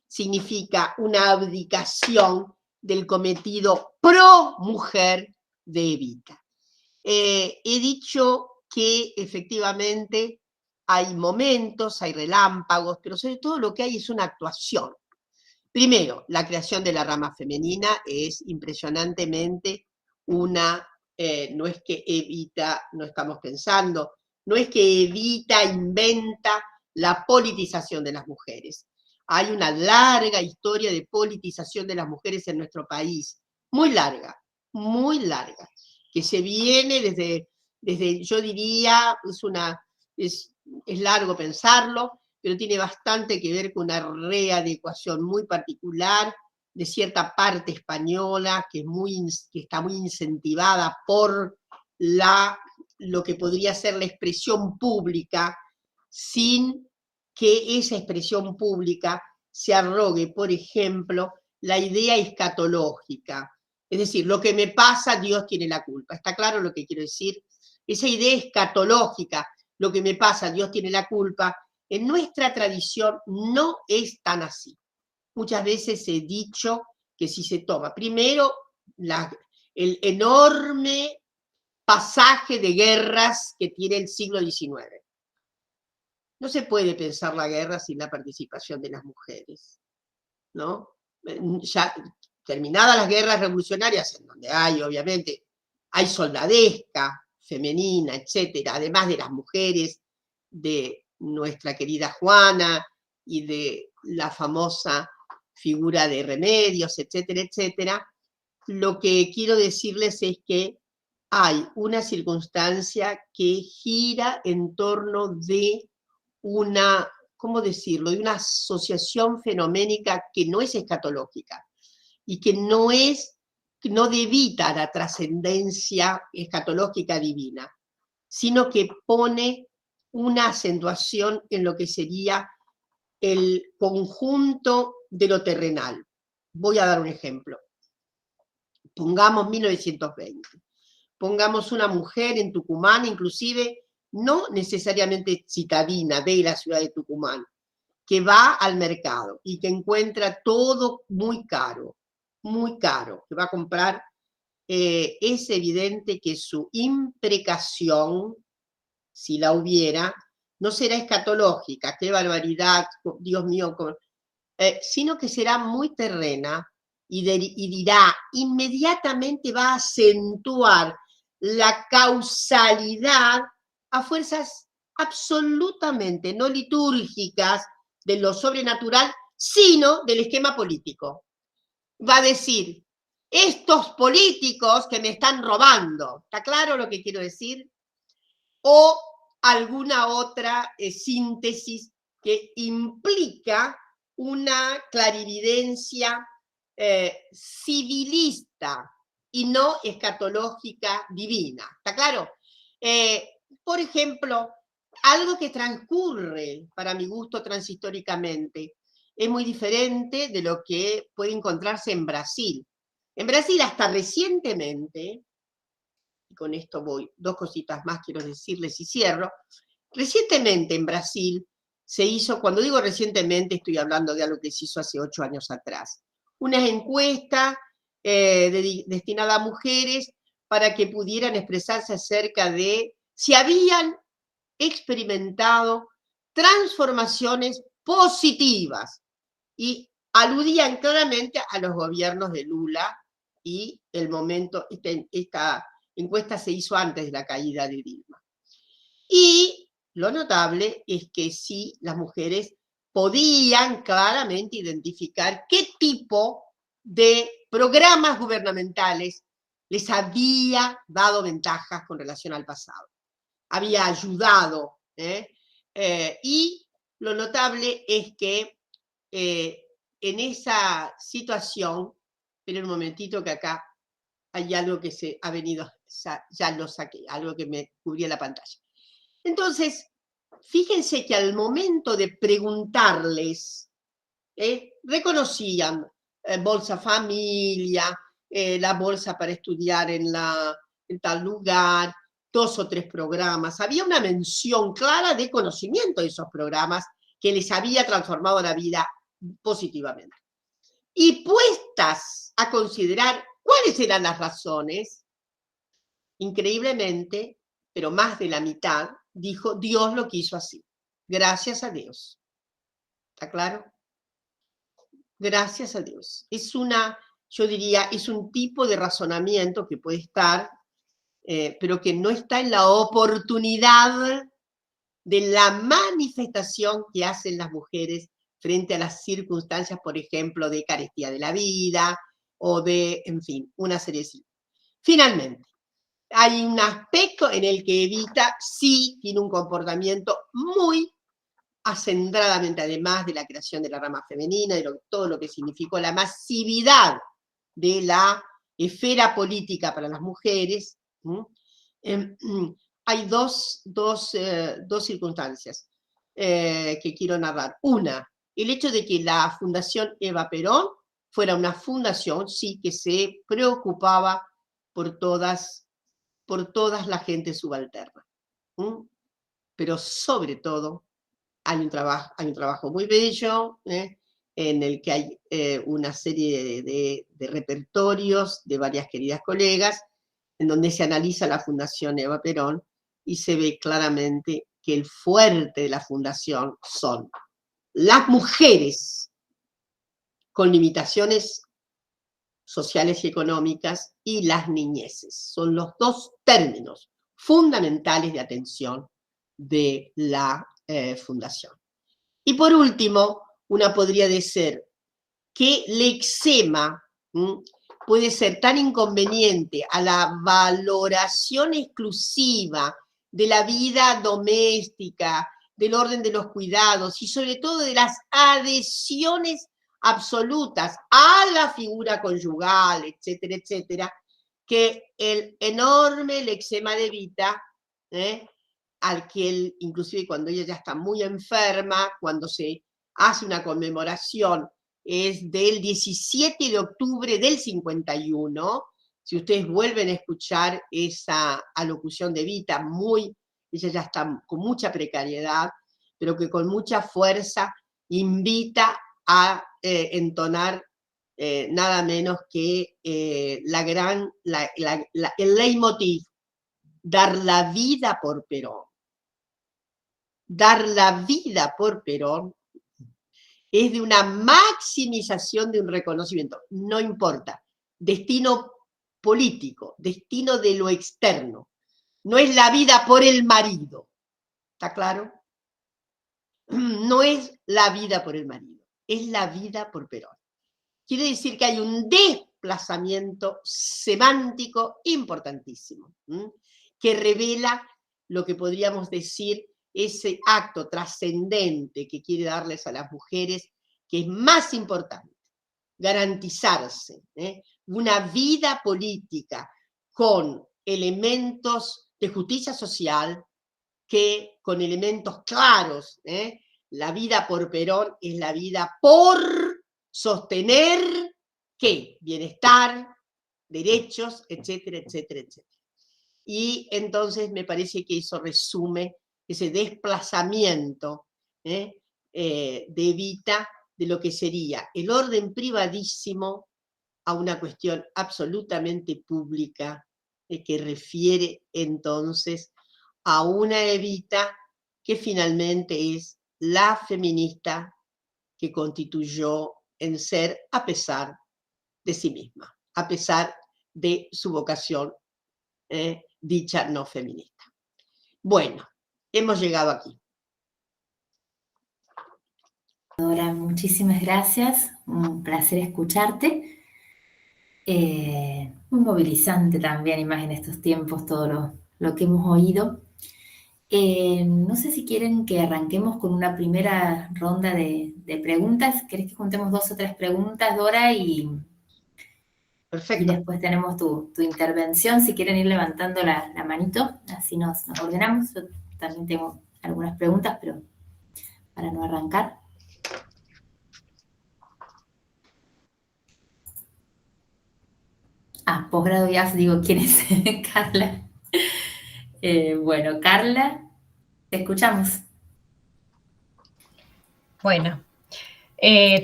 significa una abdicación del cometido pro mujer de Evita. He dicho que efectivamente hay momentos, hay relámpagos, pero sobre todo lo que hay es una actuación. Primero, la creación de la rama femenina es impresionantemente no es que Evita, no estamos pensando, no es que Evita inventa la politización de las mujeres. Hay una larga historia de politización de las mujeres en nuestro país, muy larga, que se viene desde yo diría, es largo pensarlo, pero tiene bastante que ver con una readecuación muy particular de cierta parte española que está muy incentivada por lo que podría ser la expresión pública, sin que esa expresión pública se arrogue, por ejemplo, la idea escatológica. Es decir, lo que me pasa, Dios tiene la culpa. ¿Está claro lo que quiero decir? Esa idea escatológica, lo que me pasa, Dios tiene la culpa, en nuestra tradición no es tan así. Muchas veces he dicho que si se toma primero el enorme pasaje de guerras que tiene el siglo XIX. No se puede pensar la guerra sin la participación de las mujeres, ¿no? Ya terminadas las guerras revolucionarias, en donde obviamente, hay soldadesca femenina, etcétera, además de las mujeres, de nuestra querida Juana y de la famosa figura de Remedios, etcétera, etcétera. Lo que quiero decirles es que hay una circunstancia que gira en torno de una, ¿cómo decirlo?, de una asociación fenoménica que no es escatológica y que no debita la trascendencia escatológica divina, sino que pone una acentuación en lo que sería el conjunto de lo terrenal. Voy a dar un ejemplo. Pongamos 1920. Pongamos una mujer en Tucumán, inclusive no necesariamente citadina de la ciudad de Tucumán, que va al mercado y que encuentra todo muy caro, que va a comprar. Es evidente que su imprecación, si la hubiera, no será escatológica, qué barbaridad, Dios mío, sino que será muy terrena y dirá, inmediatamente va a acentuar la causalidad a fuerzas absolutamente no litúrgicas de lo sobrenatural, sino del esquema político. Va a decir, estos políticos que me están robando, ¿está claro lo que quiero decir? o alguna otra síntesis que implica una clarividencia civilista y no escatológica divina. ¿Está claro? Por ejemplo, algo que transcurre, para mi gusto, transhistóricamente, es muy diferente de lo que puede encontrarse en Brasil. En Brasil, hasta recientemente, y con esto voy, dos cositas más quiero decirles y cierro, recientemente en Brasil se hizo, cuando digo recientemente estoy hablando de algo que se hizo hace 8 años atrás, una encuesta destinada a mujeres para que pudieran expresarse acerca de si habían experimentado transformaciones positivas y aludían claramente a los gobiernos de Lula y el momento, esta encuesta se hizo antes de la caída de Dilma. Y lo notable es que sí, las mujeres podían claramente identificar qué tipo de programas gubernamentales les había dado ventajas con relación al pasado, había ayudado. Y lo notable es que en esa situación, pero un momentito que acá hay algo que se ha venido, ya lo saqué, algo que me cubría la pantalla. Entonces, fíjense que al momento de preguntarles, reconocían Bolsa Familia, la bolsa para estudiar en tal lugar, 2 o 3 programas. Había una mención clara de conocimiento de esos programas que les había transformado la vida positivamente. Y puestas a considerar cuáles eran las razones, increíblemente, pero más de la mitad, dijo, Dios lo quiso así. Gracias a Dios. ¿Está claro? Gracias a Dios. Es una, yo diría, es un tipo de razonamiento que puede estar, pero que no está en la oportunidad de la manifestación que hacen las mujeres frente a las circunstancias, por ejemplo, de carestía de la vida o de, en fin, una serie de... Finalmente, hay un aspecto en el que Evita sí tiene un comportamiento muy acendradamente, además de la creación de la rama femenina, de todo lo que significó la masividad de la esfera política para las mujeres. Hay dos circunstancias que quiero narrar. Una, el hecho de que la Fundación Eva Perón fuera una fundación, sí, que se preocupaba por todas la gente subalterna. Pero sobre todo, hay un trabajo muy bello, en el que hay una serie de repertorios de varias queridas colegas, en donde se analiza la Fundación Eva Perón y se ve claramente que el fuerte de la fundación son las mujeres con limitaciones sociales y económicas y las niñeces. Son los dos términos fundamentales de atención de la fundación. Y por último, una podría decir que el eczema puede ser tan inconveniente a la valoración exclusiva de la vida doméstica, del orden de los cuidados y sobre todo de las adhesiones absolutas a la figura conyugal, etcétera, etcétera, que el enorme eczema de Evita, al que él, inclusive cuando ella ya está muy enferma, cuando se hace una conmemoración, es del 17 de octubre del 51, si ustedes vuelven a escuchar esa alocución de Evita, ella ya está con mucha precariedad, pero que con mucha fuerza invita a entonar nada menos que el leitmotiv, dar la vida por Perón. Dar la vida por Perón es de una maximización de un reconocimiento, no importa, destino político, destino de lo externo, no es la vida por el marido, ¿está claro? No es la vida por el marido, es la vida por Perón. Quiere decir que hay un desplazamiento semántico importantísimo, que revela lo que podríamos decir ese acto trascendente que quiere darles a las mujeres, que es más importante, garantizarse una vida política con elementos de justicia social, que con elementos claros. La vida por Perón es la vida por sostener ¿qué? Bienestar, derechos, etcétera, etcétera, etcétera. Y entonces me parece que eso resume ese desplazamiento de Evita de lo que sería el orden privadísimo a una cuestión absolutamente pública que refiere entonces a una Evita que finalmente es la feminista que constituyó en ser a pesar de sí misma, a pesar de su vocación dicha no feminista. Bueno, hemos llegado aquí. Dora, muchísimas gracias, un placer escucharte. Muy movilizante también, y más en estos tiempos, todo lo que hemos oído. No sé si quieren que arranquemos con una primera ronda de preguntas. ¿Querés que juntemos 2 o 3 preguntas, Dora? Perfecto. Y después tenemos tu intervención. Si quieren ir levantando la manito, así nos ordenamos. Yo también tengo algunas preguntas, pero para no arrancar. Posgrado IAF, digo, ¿quién es? Carla. Bueno, Carla, te escuchamos. Bueno,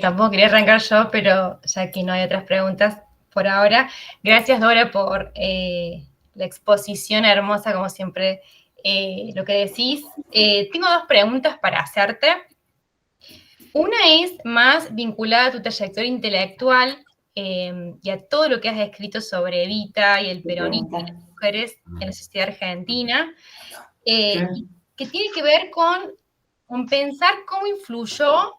tampoco quería arrancar yo, pero ya que no hay otras preguntas por ahora, gracias Dora por la exposición hermosa, como siempre, lo que decís. Tengo 2 preguntas para hacerte. Una es más vinculada a tu trayectoria intelectual y a todo lo que has escrito sobre Evita y el peronismo y las mujeres en la sociedad argentina, que tiene que ver con pensar cómo influyó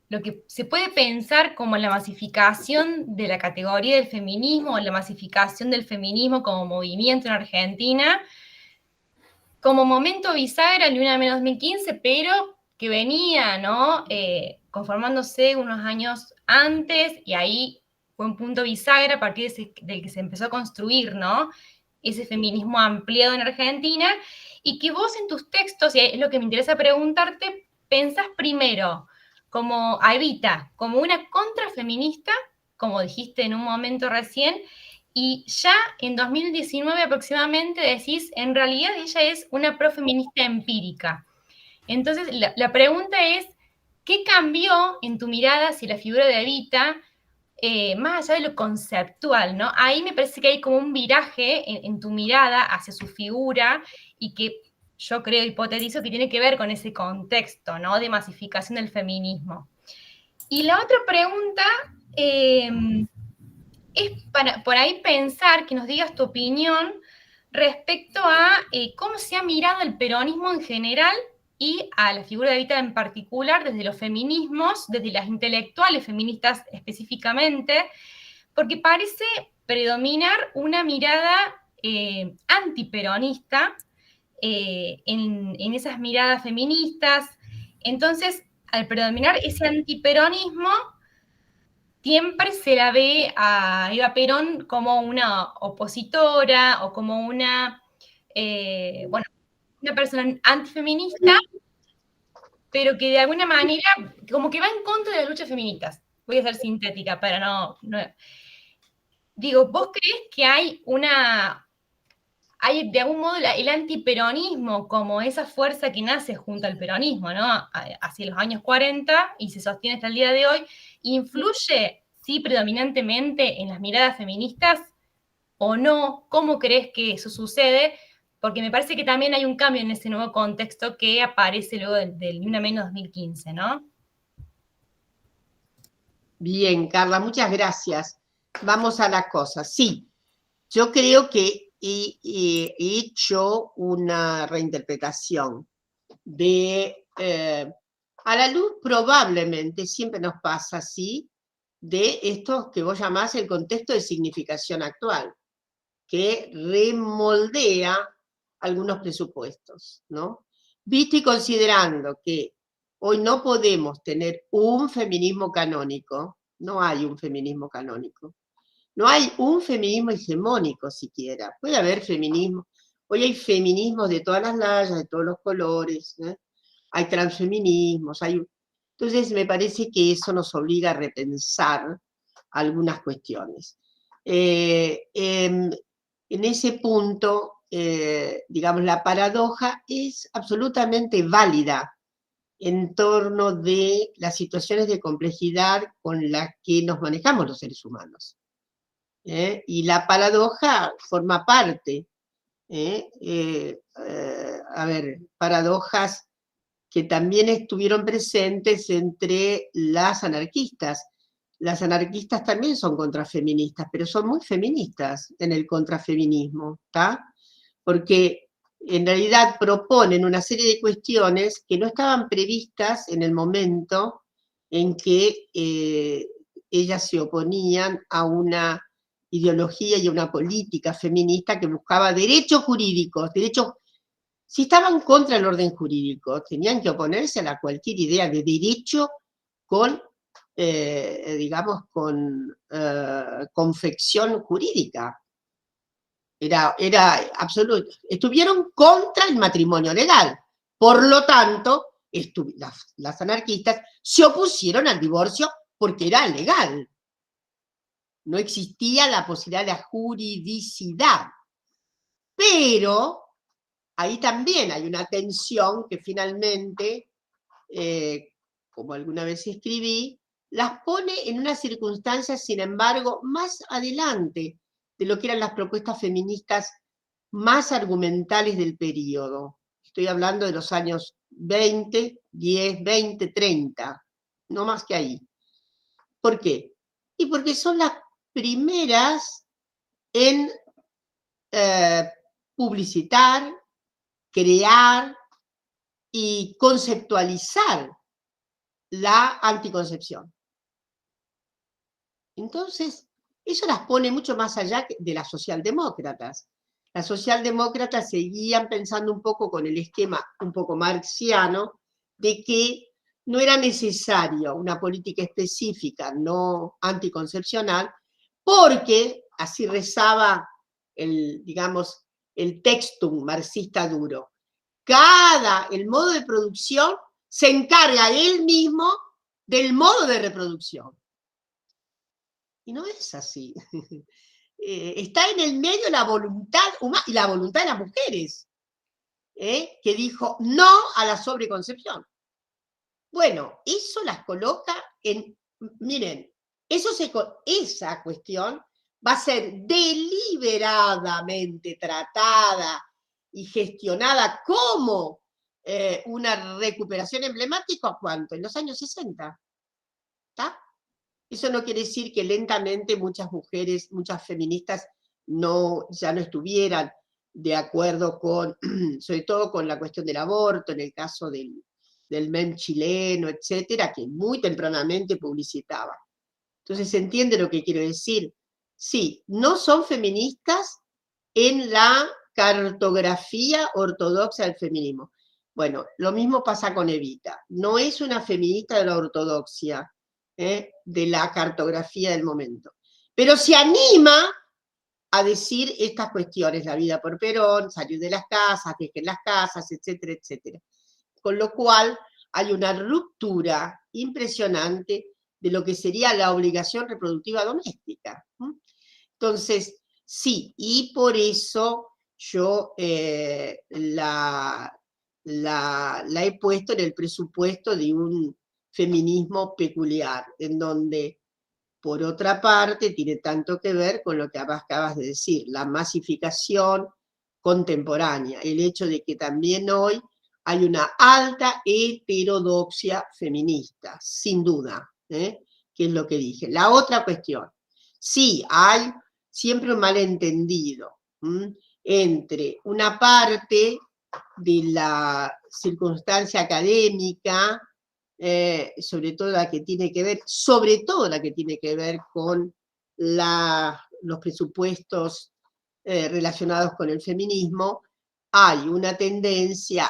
lo que se puede pensar como la masificación de la categoría del feminismo, o la masificación del feminismo como movimiento en Argentina, como momento bisagra en Una Menos 2015, pero que venía, ¿no? Conformándose unos años antes, y ahí fue un punto bisagra a partir del que se empezó a construir, ¿no? Ese feminismo ampliado en Argentina, y que vos en tus textos, y es lo que me interesa preguntarte, pensás primero como a Evita, como una contrafeminista, como dijiste en un momento recién, y ya en 2019 aproximadamente decís, en realidad ella es una profeminista empírica. Entonces, la pregunta es, ¿qué cambió en tu mirada hacia la figura de Evita, más allá de lo conceptual, ¿no? Ahí me parece que hay como un viraje en tu mirada hacia su figura, y que yo creo, hipotetizo, que tiene que ver con ese contexto, ¿no? De masificación del feminismo. Y la otra pregunta es para por ahí pensar, que nos digas tu opinión respecto a cómo se ha mirado el peronismo en general y a la figura de Evita en particular, desde los feminismos, desde las intelectuales feministas específicamente, porque parece predominar una mirada antiperonista en esas miradas feministas. Entonces, al predominar ese antiperonismo, siempre se la ve a Eva Perón como una opositora o como una persona antifeminista, pero que de alguna manera como que va en contra de las luchas feministas. Voy a ser sintética para no... Digo, ¿vos crees que hay de algún modo el antiperonismo como esa fuerza que nace junto al peronismo, ¿no? Hacia los años 40 y se sostiene hasta el día de hoy, influye, sí, predominantemente en las miradas feministas o no? ¿Cómo crees que eso sucede? Porque me parece que también hay un cambio en ese nuevo contexto que aparece luego del Ni Una Menos 2015, ¿no? Bien, Carla, muchas gracias. Vamos a la cosa. Sí, yo creo que he hecho una reinterpretación de, a la luz probablemente, siempre nos pasa así, de esto que vos llamás el contexto de significación actual, que remoldea algunos presupuestos, ¿no? Visto y considerando que hoy no podemos tener un feminismo canónico, no hay un feminismo canónico, no hay un feminismo hegemónico siquiera, puede haber feminismo, hoy hay feminismos de todas las layas, de todos los colores, ¿eh? Hay transfeminismos, entonces me parece que eso nos obliga a repensar algunas cuestiones. En ese punto, digamos, la paradoja es absolutamente válida en torno de las situaciones de complejidad con las que nos manejamos los seres humanos. Y la paradoja forma parte, a ver, paradojas que también estuvieron presentes entre las anarquistas. Las anarquistas también son contrafeministas, pero son muy feministas en el contrafeminismo, ¿está? Porque en realidad proponen una serie de cuestiones que no estaban previstas en el momento en que ellas se oponían a una ideología y a una política feminista que buscaba derechos jurídicos, si estaban contra el orden jurídico, tenían que oponerse a cualquier idea de derecho con, digamos, con confección jurídica. Era absoluto. Estuvieron contra el matrimonio legal. Por lo tanto, las anarquistas se opusieron al divorcio porque era legal. No existía la posibilidad de la juridicidad. Pero ahí también hay una tensión que finalmente, como alguna vez escribí, las pone en una circunstancia, sin embargo, más adelante de lo que eran las propuestas feministas más argumentales del periodo. Estoy hablando de los años 20, 10, 20, 30, no más que ahí. ¿Por qué? Y porque son las primeras en publicitar, crear y conceptualizar la anticoncepción. Entonces, eso las pone mucho más allá de las socialdemócratas. Las socialdemócratas seguían pensando un poco con el esquema un poco marxiano de que no era necesario una política específica no anticoncepcional porque, así rezaba digamos, el textum marxista duro, el modo de producción se encarga él mismo del modo de reproducción. Y no es así. Está en el medio la voluntad humana y la voluntad de las mujeres, que dijo no a la sobreconcepción. Bueno, eso las coloca miren, esa cuestión va a ser deliberadamente tratada y gestionada como una recuperación emblemática, ¿cuánto? En los años 60. ¿Está? Eso no quiere decir que lentamente muchas mujeres, muchas feministas ya no estuvieran de acuerdo sobre todo con la cuestión del aborto, en el caso del MEM chileno, etcétera, que muy tempranamente publicitaba. Entonces, ¿se entiende lo que quiero decir? Sí, no son feministas en la cartografía ortodoxa del feminismo. Bueno, lo mismo pasa con Evita. No es una feminista de la ortodoxia, de la cartografía del momento. Pero se anima a decir estas cuestiones, la vida por Perón, salir de las casas, dejen las casas, etcétera, etcétera. Con lo cual hay una ruptura impresionante de lo que sería la obligación reproductiva doméstica. Entonces, sí, y por eso yo la he puesto en el presupuesto de un feminismo peculiar, en donde, por otra parte, tiene tanto que ver con lo que acabas de decir, la masificación contemporánea, el hecho de que también hoy hay una alta heterodoxia feminista, sin duda, que es lo que dije. La otra cuestión, sí, hay siempre un malentendido entre una parte de la circunstancia académica, sobre todo la que tiene que ver con los presupuestos relacionados con el feminismo, hay una tendencia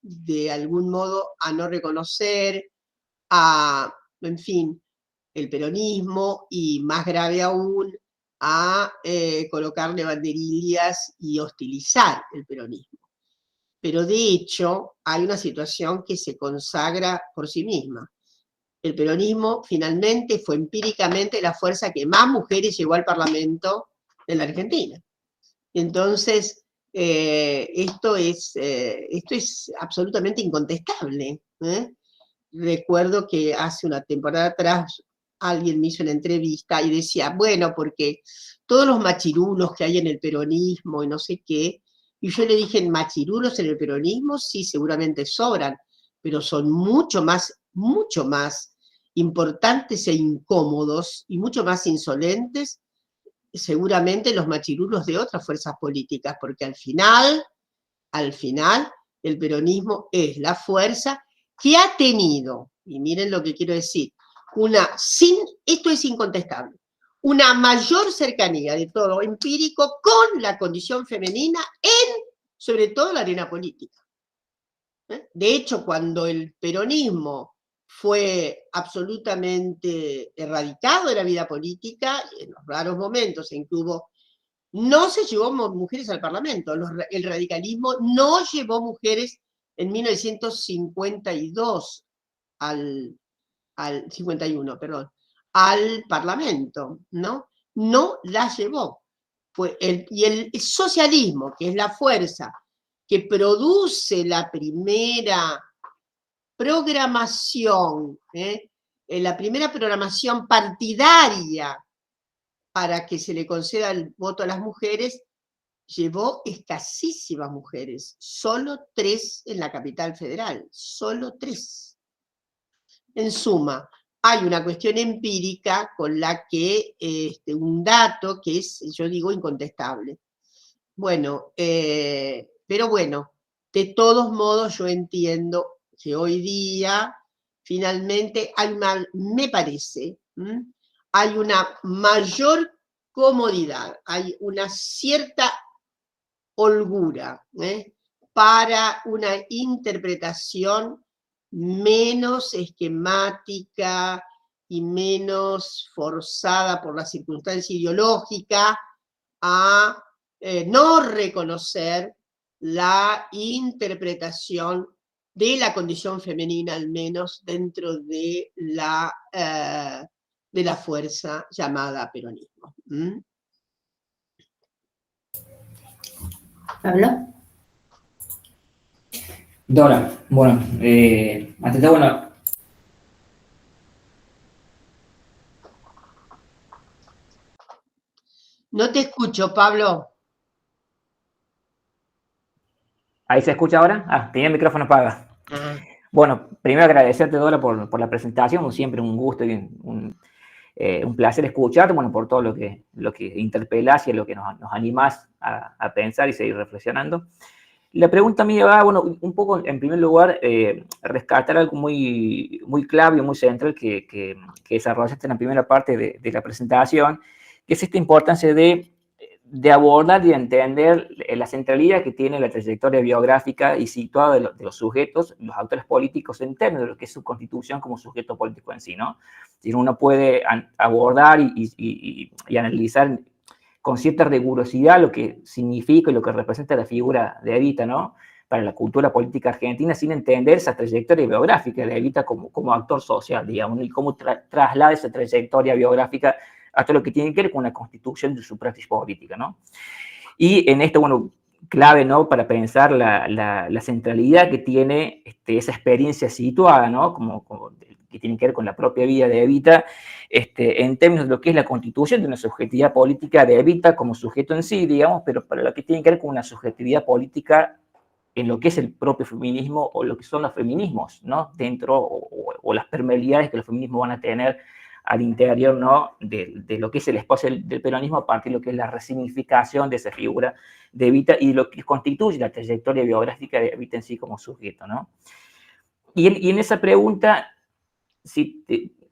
de algún modo, a no reconocer, en fin, el peronismo, y más grave aún, a colocarle banderillas y hostilizar el peronismo. Pero de hecho hay una situación que se consagra por sí misma. El peronismo finalmente fue empíricamente la fuerza que más mujeres llevó al Parlamento en la Argentina. Entonces, esto es absolutamente incontestable. Recuerdo que hace una temporada atrás alguien me hizo una entrevista y decía, bueno, porque todos los machirulos que hay en el peronismo y no sé qué, y yo le dije, machirulos en el peronismo sí, seguramente sobran, pero son mucho más importantes e incómodos y mucho más insolentes seguramente los machirulos de otras fuerzas políticas, porque al final, el peronismo es la fuerza que ha tenido, y miren lo que quiero decir, esto es incontestable, una mayor cercanía de todo empírico con la condición femenina sobre todo, la arena política. De hecho, cuando el peronismo fue absolutamente erradicado de la vida política, en los raros momentos en que no se llevó mujeres al Parlamento, el radicalismo no llevó mujeres en 1952 al 51, perdón, al Parlamento, ¿no? No las llevó. Y el socialismo, que es la fuerza que produce la primera programación, la primera programación partidaria para que se le conceda el voto a las mujeres, llevó escasísimas mujeres, solo 3 en la capital federal, solo 3. En suma, hay una cuestión empírica con la que, un dato que es, yo digo, incontestable. Bueno, pero bueno, de todos modos yo entiendo que hoy día, finalmente, me parece, hay una mayor comodidad, hay una cierta holgura para una interpretación menos esquemática y menos forzada por la circunstancia ideológica a no reconocer la interpretación de la condición femenina, al menos dentro de la fuerza llamada peronismo. ¿Pablo? Dora, bueno, ante todo, bueno. No te escucho, Pablo. ¿Ahí se escucha ahora? Tenía el micrófono apagado. Bueno, primero agradecerte, Dora, por la presentación, como siempre un gusto y un placer escucharte, bueno, por todo lo que interpelás y lo que nos animás a pensar y seguir reflexionando. La pregunta mía va, bueno, un poco, en primer lugar, rescatar algo muy, muy clave y muy central que desarrollaste en la primera parte de la presentación, que es esta importancia de abordar y entender la centralidad que tiene la trayectoria biográfica y situada de los sujetos, los actores políticos en términos de lo que es su constitución como sujeto político en sí, ¿no? Si uno puede abordar y analizar con cierta rigurosidad lo que significa y lo que representa la figura de Evita, ¿no? Para la cultura política argentina, sin entender esa trayectoria biográfica de Evita como actor social, digamos, y cómo traslada esa trayectoria biográfica a todo lo que tiene que ver con la constitución de su praxis política, ¿no? Y en esto, bueno, clave, ¿no? Para pensar la centralidad que tiene esa experiencia situada, ¿no? Como que tiene que ver con la propia vida de Evita, en términos de lo que es la constitución de una subjetividad política de Evita como sujeto en sí, digamos, pero para lo que tiene que ver con una subjetividad política en lo que es el propio feminismo o lo que son los feminismos, ¿no? Dentro o las permeabilidades que los feminismos van a tener al interior, ¿no? de lo que es el espacio del peronismo a partir de lo que es la resignificación de esa figura de Evita y lo que constituye la trayectoria biográfica de Evita en sí como sujeto, ¿no? Y en esa pregunta,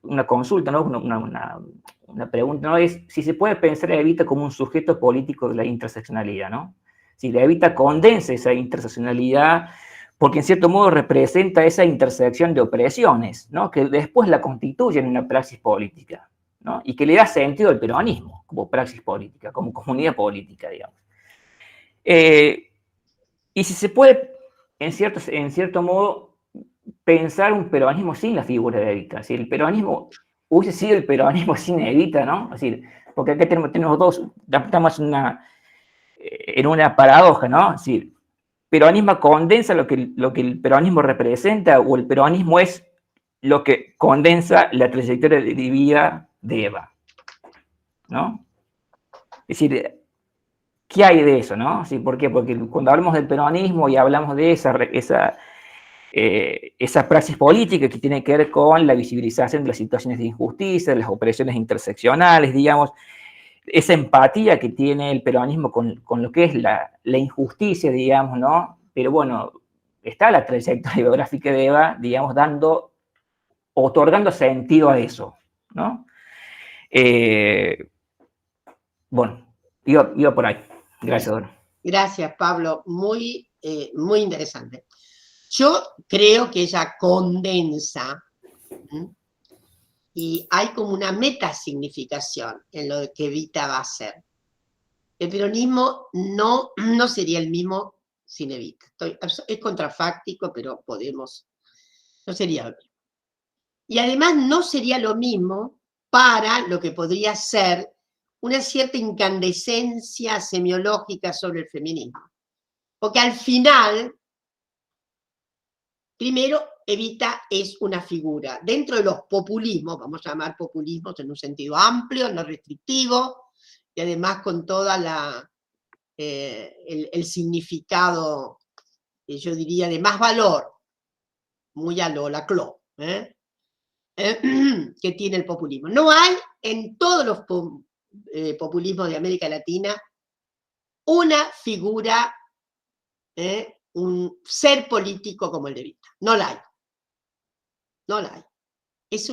una consulta, ¿no? Una pregunta, ¿no? Es si se puede pensar a Evita como un sujeto político de la interseccionalidad, ¿no? Si la Evita condensa esa interseccionalidad, porque en cierto modo representa esa intersección de opresiones, ¿no? Que después la constituyen en una praxis política, ¿no? Y que le da sentido al peronismo como praxis política, como comunidad política, digamos. Y si se puede, en cierto modo, pensar un peronismo sin la figura de Evita. Si el peronismo hubiese sido el peronismo sin Evita, ¿no? Es decir, porque acá tenemos dos, estamos en una paradoja, ¿no? Es decir, peronismo condensa lo que el peronismo representa, o el peronismo es lo que condensa la trayectoria de vida de Eva, ¿no? Es decir, ¿qué hay de eso, no? ¿Sí? ¿Por qué? Porque cuando hablamos del peronismo y hablamos de esa praxis política que tiene que ver con la visibilización de las situaciones de injusticia, de las opresiones interseccionales, digamos, esa empatía que tiene el peronismo con lo que es la injusticia, digamos, ¿no? Pero bueno, está la trayectoria biográfica de Eva, digamos, otorgando sentido a eso, ¿no? Bueno, iba por ahí. Gracias, Dora. Gracias, Pablo. Muy, muy interesante. Yo creo que ella condensa, ¿sí? Y hay como una metasignificación en lo que Evita va a hacer. El peronismo no sería el mismo sin Evita. Es contrafáctico, pero no sería lo mismo. Y además no sería lo mismo para lo que podría ser una cierta incandescencia semiológica sobre el feminismo. Porque al final, primero, Evita es una figura. Dentro de los populismos, vamos a llamar populismos en un sentido amplio, no restrictivo, y además con toda el significado, yo diría, de más valor, muy a lo Laclau, que tiene el populismo. No hay en todos los populismos de América Latina una figura, un ser político como el de Evita. No la hay. No la hay. Es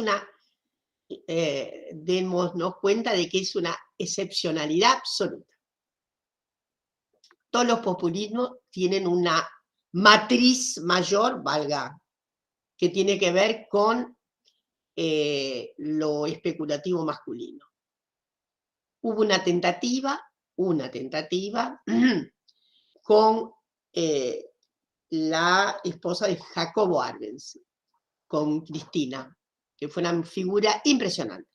démonos cuenta de que es una excepcionalidad absoluta. Todos los populismos tienen una matriz mayor, valga, que tiene que ver con lo especulativo masculino. Hubo una tentativa con la esposa de Jacobo Arbenz, con Cristina, que fue una figura impresionante.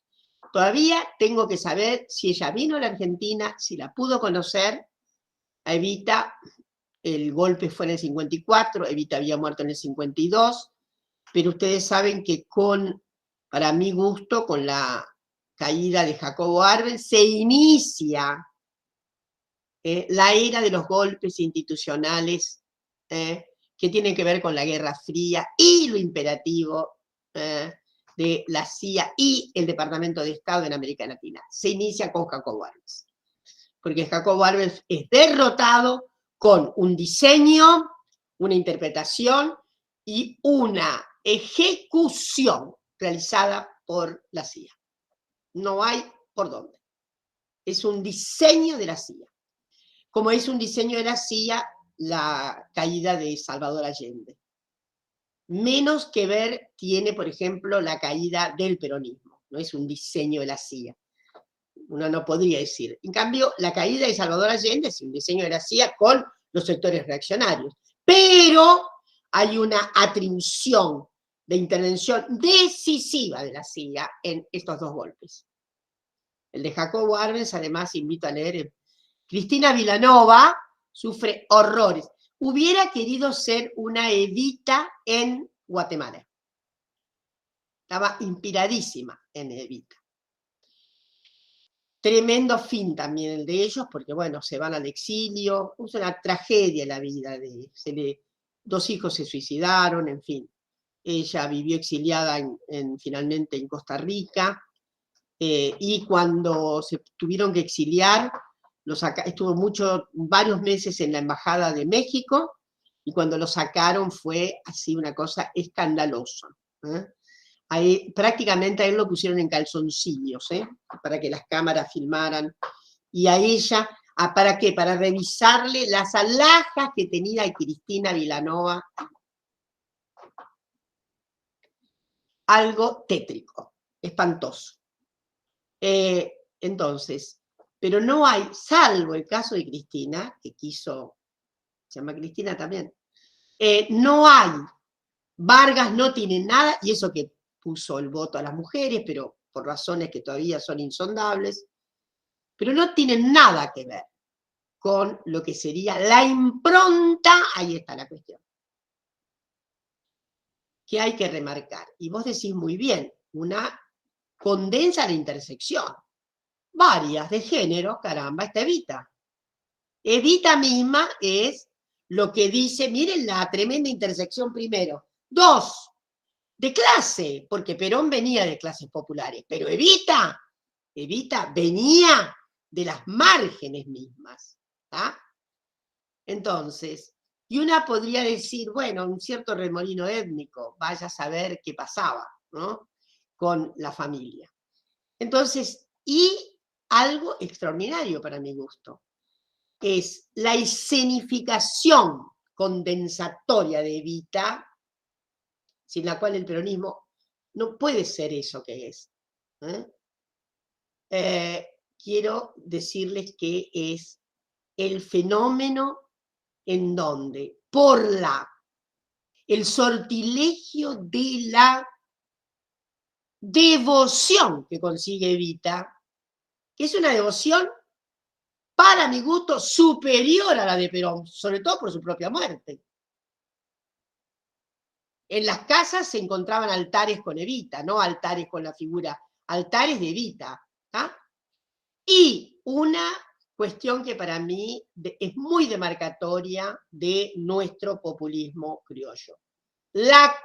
Todavía tengo que saber si ella vino a la Argentina, si la pudo conocer. A Evita, el golpe fue en el 54, Evita había muerto en el 52, pero ustedes saben que para mi gusto, con la caída de Jacobo Arbenz, se inicia la era de los golpes institucionales que tienen que ver con la Guerra Fría y lo imperativo de la CIA y el Departamento de Estado en América Latina. Se inicia con Jacobo Arbenz, porque Jacobo Arbenz es derrotado con un diseño, una interpretación y una ejecución realizada por la CIA. No hay por dónde. Es un diseño de la CIA. Como es un diseño de la CIA la caída de Salvador Allende. Menos que ver tiene, por ejemplo, la caída del peronismo. No es un diseño de la CIA. Uno no podría decir. En cambio, la caída de Salvador Allende es un diseño de la CIA con los sectores reaccionarios. Pero hay una atribución de intervención decisiva de la CIA en estos dos golpes. El de Jacobo Arbenz, además, invito a leer. Cristina Vilanova sufre horrores. Hubiera querido ser una Evita en Guatemala. Estaba inspiradísima en Evita. Tremendo fin también el de ellos, porque bueno, se van al exilio. Es una tragedia la vida de 2 hijos se suicidaron, en fin. Ella vivió exiliada finalmente en Costa Rica, y cuando se tuvieron que exiliar, estuvo varios meses en la Embajada de México, y cuando lo sacaron fue así una cosa escandalosa. prácticamente a él lo pusieron en calzoncillos, para que las cámaras filmaran, y a ella, ¿para qué? Para revisarle las alhajas que tenía Cristina Vilanova. Algo tétrico, espantoso. Entonces, pero no hay, salvo el caso de Cristina, que quiso, se llama Cristina también, no hay, Vargas no tiene nada, y eso que puso el voto a las mujeres, pero por razones que todavía son insondables, pero no tienen nada que ver con lo que sería la impronta, ahí está la cuestión, que hay que remarcar. Y vos decís muy bien, una condensa la intersección. Varias de género, caramba, está Evita. Evita misma es lo que dice, miren la tremenda intersección primero. 2, de clase, porque Perón venía de clases populares, pero Evita venía de las márgenes mismas. Entonces, y una podría decir, bueno, un cierto remolino étnico, vaya a saber qué pasaba, ¿no? Con la familia. Entonces, y algo extraordinario para mi gusto, es la escenificación condensatoria de Evita, sin la cual el peronismo no puede ser eso que es. Quiero decirles que es el fenómeno en donde, por el sortilegio de la devoción que consigue Evita, que es una devoción, para mi gusto, superior a la de Perón, sobre todo por su propia muerte. En las casas se encontraban altares con Evita, no altares con la figura, altares de Evita. Y una cuestión que para mí es muy demarcatoria de nuestro populismo criollo. La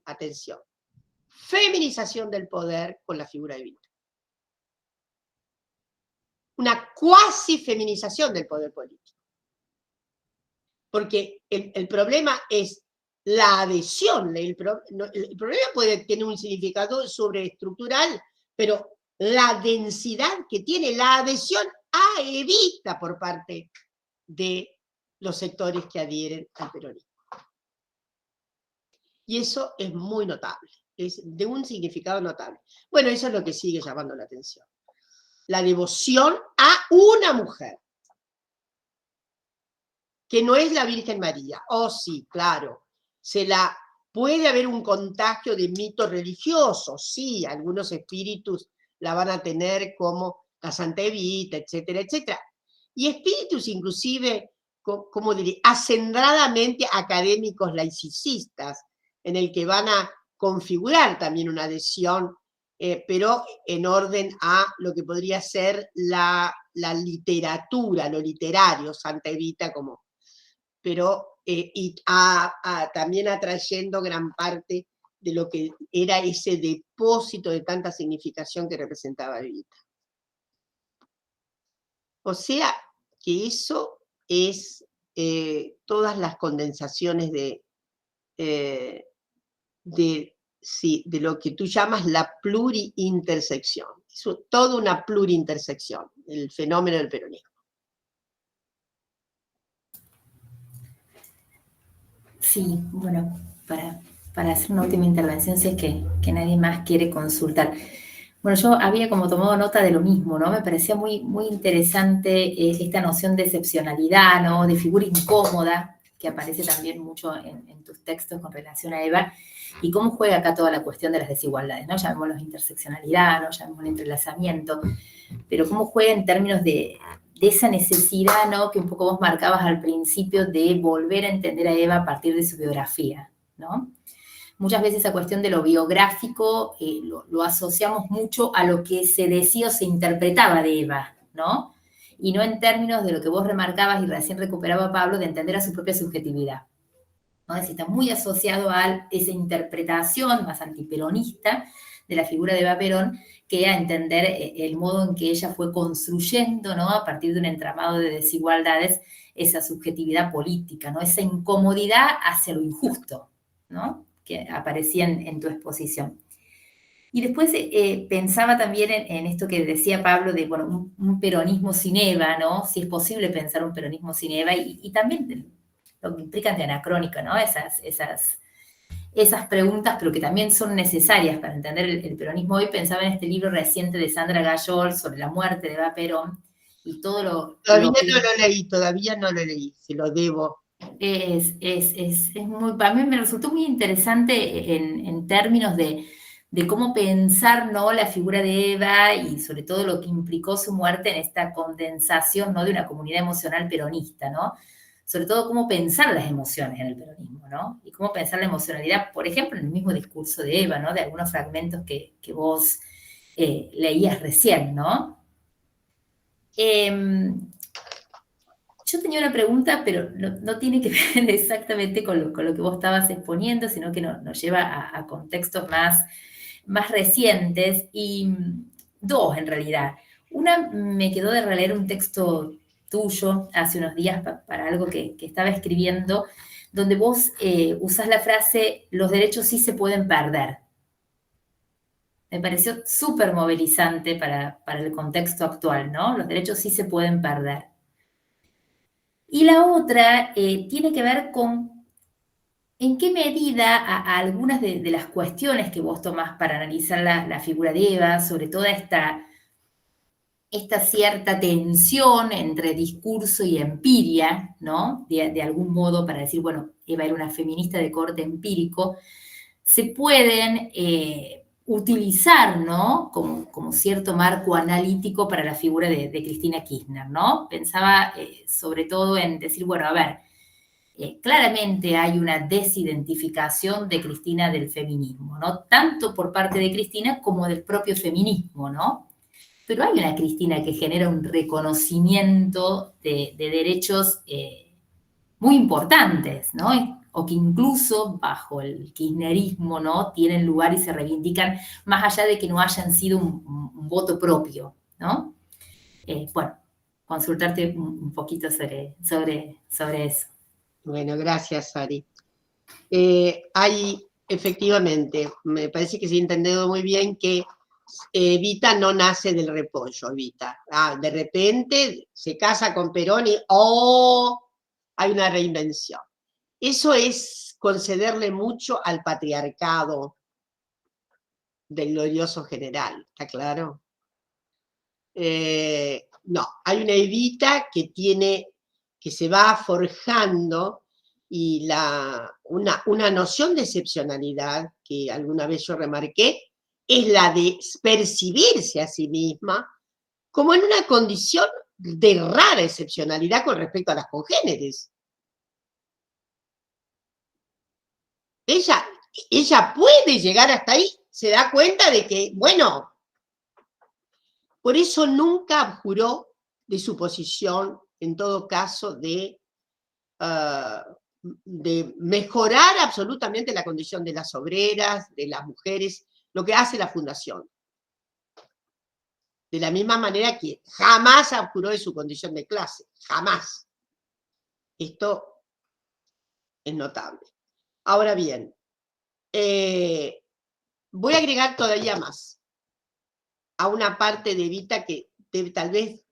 atención, feminización del poder con la figura de Evita. Una cuasi feminización del poder político. Porque el problema es la adhesión. El problema puede tener un significado sobreestructural, pero la densidad que tiene la adhesión a Evita por parte de los sectores que adhieren al peronismo. Y eso es muy notable, es de un significado notable. Bueno, eso es lo que sigue llamando la atención. La devoción a una mujer, que no es la Virgen María. Oh, sí, claro. Puede haber un contagio de mitos religiosos, sí, algunos espíritus la van a tener como la Santa Evita, etcétera, etcétera. Y espíritus inclusive, como diría, acendradamente académicos laicistas, en el que van a configurar también una adhesión, pero en orden a lo que podría ser la literatura, lo literario, Santa Evita como... pero también atrayendo gran parte de lo que era ese depósito de tanta significación que representaba Evita. O sea, que eso es todas las condensaciones de lo que tú llamas la pluriintersección. Es toda una pluriintersección, el fenómeno del peronismo. Sí, bueno, para hacer una última intervención, si es que nadie más quiere consultar. Bueno, yo había como tomado nota de lo mismo, ¿no? Me parecía muy, muy interesante esta noción de excepcionalidad, ¿no? De figura incómoda, que aparece también mucho en tus textos con relación a Eva, y cómo juega acá toda la cuestión de las desigualdades, ¿no? Llamémoslo interseccionalidad, ¿no? Llamémoslo entrelazamiento, pero cómo juega en términos de esa necesidad, ¿no? Que un poco vos marcabas al principio de volver a entender a Eva a partir de su biografía, ¿no? Muchas veces esa cuestión de lo biográfico lo asociamos mucho a lo que se decía o se interpretaba de Eva, ¿no? Y no en términos de lo que vos remarcabas y recién recuperaba Pablo, de entender a su propia subjetividad, ¿no? Es decir, está muy asociado a esa interpretación más antiperonista de la figura de Eva Perón, que a entender el modo en que ella fue construyendo, ¿no? A partir de un entramado de desigualdades, esa subjetividad política, ¿no? Esa incomodidad hacia lo injusto, ¿no? que aparecían en tu exposición. Y después pensaba también en esto que decía Pablo de, bueno, un peronismo sin Eva, ¿no? Si es posible pensar un peronismo sin Eva, y también lo que implican de anacrónico, ¿no? Esas preguntas, pero que también son necesarias para entender el peronismo. Hoy pensaba en este libro reciente de Sandra Gayol sobre la muerte de Eva Perón, y todo lo Todavía no lo leí, se lo debo. Para mí me resultó muy interesante en términos de cómo pensar, ¿no?, la figura de Eva y sobre todo lo que implicó su muerte en esta condensación, ¿no?, de una comunidad emocional peronista, ¿no? Sobre todo cómo pensar las emociones en el peronismo, ¿no? Y cómo pensar la emocionalidad, por ejemplo, en el mismo discurso de Eva, ¿no?, de algunos fragmentos que vos leías recién, ¿no? Yo tenía una pregunta, pero no tiene que ver exactamente con lo que vos estabas exponiendo, sino que nos lleva a contextos más recientes, y dos en realidad. Una, me quedó de releer un texto tuyo hace unos días para algo que estaba escribiendo, donde vos usás la frase, los derechos sí se pueden perder. Me pareció súper movilizante para el contexto actual, ¿no? Los derechos sí se pueden perder. Y la otra tiene que ver con en qué medida a algunas de las cuestiones que vos tomás para analizar la figura de Eva, sobre todo esta cierta tensión entre discurso y empiria, ¿no? De algún modo, para decir, bueno, Eva era una feminista de corte empírico, se pueden utilizar, ¿no?, como cierto marco analítico para la figura de Cristina Kirchner, ¿no? Pensaba sobre todo en decir, bueno, a ver, claramente hay una desidentificación de Cristina del feminismo, ¿no? Tanto por parte de Cristina como del propio feminismo, ¿no? Pero hay una Cristina que genera un reconocimiento de derechos muy importantes, ¿no? O que incluso bajo el kirchnerismo, ¿no?, tienen lugar y se reivindican, más allá de que no hayan sido un voto propio, ¿no? Bueno, consultarte un poquito sobre eso. Bueno, gracias, Ari. Hay, efectivamente, me parece que se ha entendido muy bien que Evita no nace del repollo, Evita. De repente se casa con Perón y hay una reinvención. Eso es concederle mucho al patriarcado del glorioso general, ¿está claro? No, hay una Evita que se va forjando, y una noción de excepcionalidad que alguna vez yo remarqué es la de percibirse a sí misma como en una condición de rara excepcionalidad con respecto a las congéneres. Ella puede llegar hasta ahí, se da cuenta de que, bueno, por eso nunca abjuró de su posición, en todo caso, de mejorar absolutamente la condición de las obreras, de las mujeres, lo que hace la Fundación. De la misma manera que jamás abjuró de su condición de clase, jamás. Esto es notable. Ahora bien, voy a agregar todavía más a una parte de Evita que tal vez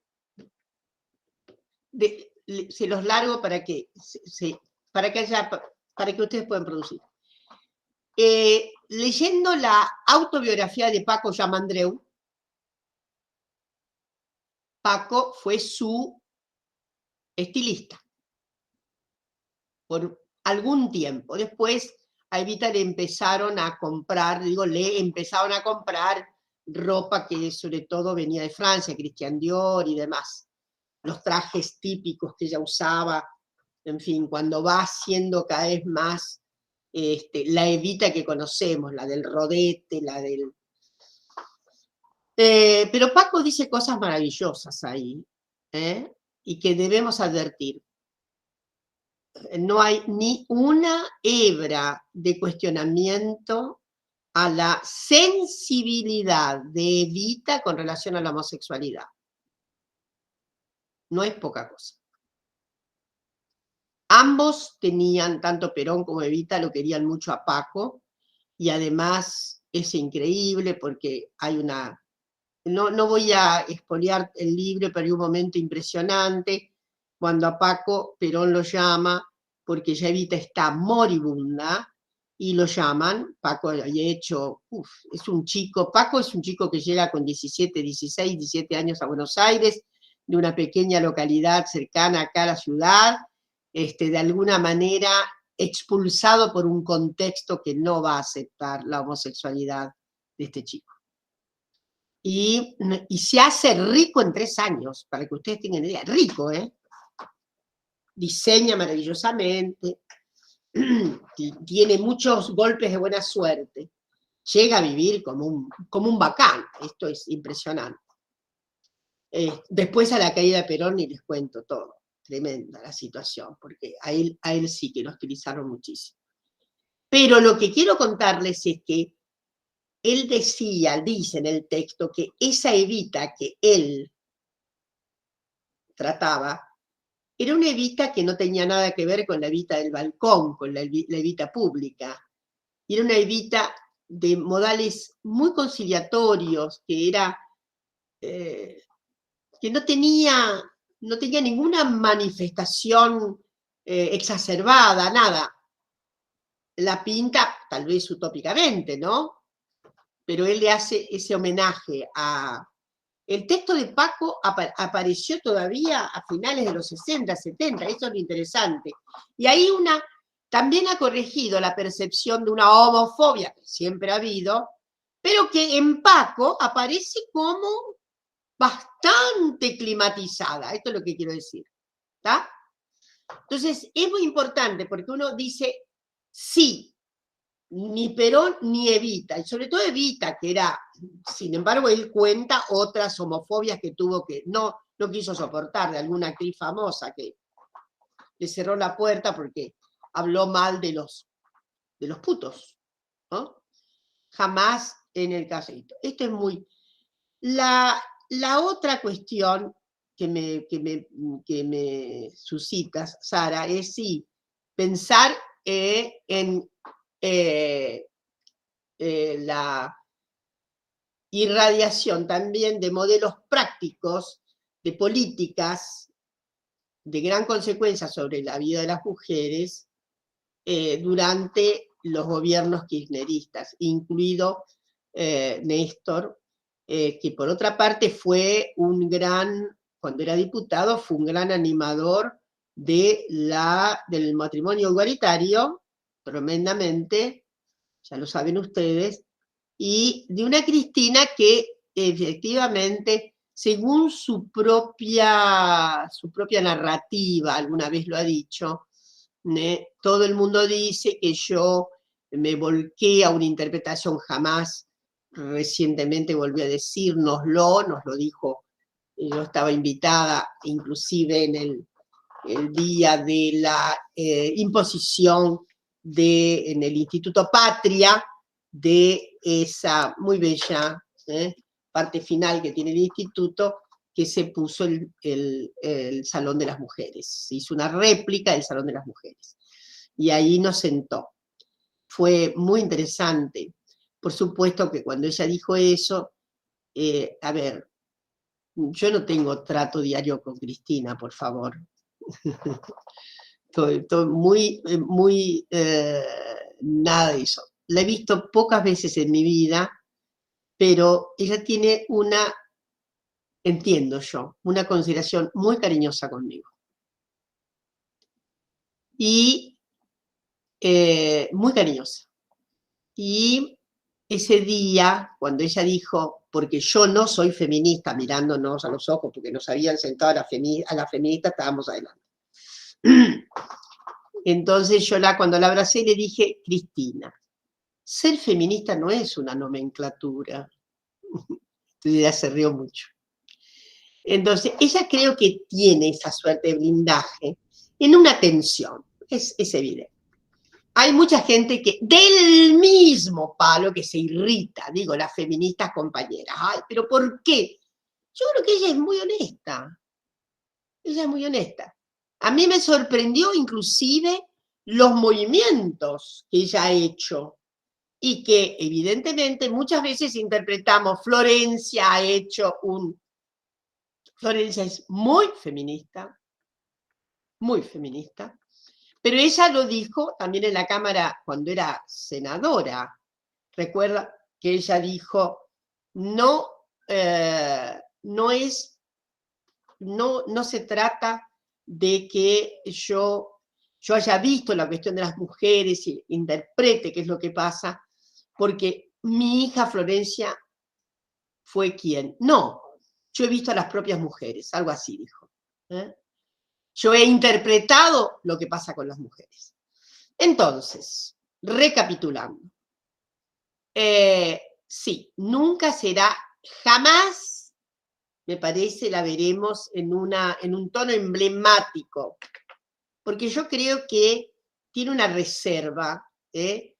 se los largo para que ustedes puedan producir. Leyendo la autobiografía de Paco Yamandreu, Paco fue su estilista por algún tiempo. Después a Evita le empezaron a comprar ropa que sobre todo venía de Francia, Christian Dior y demás. Los trajes típicos que ella usaba, en fin, cuando va siendo cada vez más la Evita que conocemos, la del rodete, la del... pero Paco dice cosas maravillosas ahí, y que debemos advertir. No hay ni una hebra de cuestionamiento a la sensibilidad de Evita con relación a la homosexualidad. No es poca cosa. Ambos tenían, tanto Perón como Evita, lo querían mucho a Paco, y además es increíble porque hay una... No voy a expoliar el libro, pero hay un momento impresionante cuando a Paco Perón lo llama, porque ya Evita está moribunda, y lo llaman. Paco había hecho, es un chico, Paco es un chico que llega con 17, 16, 17 años a Buenos Aires, de una pequeña localidad cercana acá a la ciudad, de alguna manera expulsado por un contexto que no va a aceptar la homosexualidad de este chico. Y se hace rico en 3 años, para que ustedes tengan idea, rico, ¿eh? Diseña maravillosamente, tiene muchos golpes de buena suerte, llega a vivir como un bacán, esto es impresionante. Después a la caída de Perón ni les cuento todo, tremenda la situación, porque a él sí que lo utilizaron muchísimo. Pero lo que quiero contarles es que él dice en el texto que esa Evita que él trataba era una Evita que no tenía nada que ver con la Evita del balcón, con la Evita pública. Era una Evita de modales muy conciliatorios, que era que no tenía ninguna manifestación exacerbada, nada. La pinta, tal vez utópicamente, ¿no? Pero él le hace ese homenaje a... El texto de Paco apareció todavía a finales de los 60, 70, eso es lo interesante. Y ahí también ha corregido la percepción de una homofobia, que siempre ha habido, pero que en Paco aparece como bastante climatizada. Esto es lo que quiero decir. ¿Está? Entonces, es muy importante porque uno dice, sí, ni Perón ni Evita, y sobre todo Evita, que era, sin embargo, él cuenta otras homofobias que tuvo que no quiso soportar, de alguna actriz famosa que le cerró la puerta porque habló mal de los putos, ¿no? Jamás en el casito. Esto es muy... La otra cuestión que me suscitas, Sara, es sí, pensar en la irradiación también de modelos prácticos, de políticas de gran consecuencia sobre la vida de las mujeres durante los gobiernos kirchneristas, incluido Néstor, que por otra parte fue cuando era diputado, fue un gran animador del matrimonio igualitario, tremendamente, ya lo saben ustedes, y de una Cristina que efectivamente, según su propia narrativa, alguna vez lo ha dicho, todo el mundo dice que yo me volqué a una interpretación, jamás. Recientemente volvió a decírnoslo, nos lo dijo, yo estaba invitada inclusive en el día de la imposición en el Instituto Patria, de esa muy bella parte final que tiene el instituto, que se puso el Salón de las Mujeres. Se hizo una réplica del Salón de las Mujeres. Y ahí nos sentó. Fue muy interesante. Por supuesto que cuando ella dijo eso, a ver, yo no tengo trato diario con Cristina, por favor. Estoy muy, nada de eso. La he visto pocas veces en mi vida, pero ella tiene entiendo yo, una consideración muy cariñosa conmigo. Y muy cariñosa. Y ese día, cuando ella dijo, porque yo no soy feminista, mirándonos a los ojos, porque nos habían sentado a la feminista, estábamos adelante. Entonces yo cuando la abracé le dije, Cristina, ser feminista no es una nomenclatura. Entonces ella se rió mucho. Entonces ella creo que tiene esa suerte de blindaje en una tensión, es evidente. Hay mucha gente que, del mismo palo, que se irrita, digo, las feministas compañeras. Ay, ¿pero por qué? Yo creo que ella es muy honesta. Ella es muy honesta. A mí me sorprendió inclusive los movimientos que ella ha hecho y que evidentemente muchas veces interpretamos Florencia ha hecho un... Florencia es muy feminista, pero ella lo dijo también en la Cámara cuando era senadora. Recuerda que ella dijo, no, no se trata de que yo haya visto la cuestión de las mujeres y interprete qué es lo que pasa, porque mi hija Florencia fue quien. No, yo he visto a las propias mujeres, algo así dijo. Yo he interpretado lo que pasa con las mujeres. Entonces, recapitulando. Sí, nunca será, jamás, me parece, la veremos en un tono emblemático, porque yo creo que tiene una reserva, que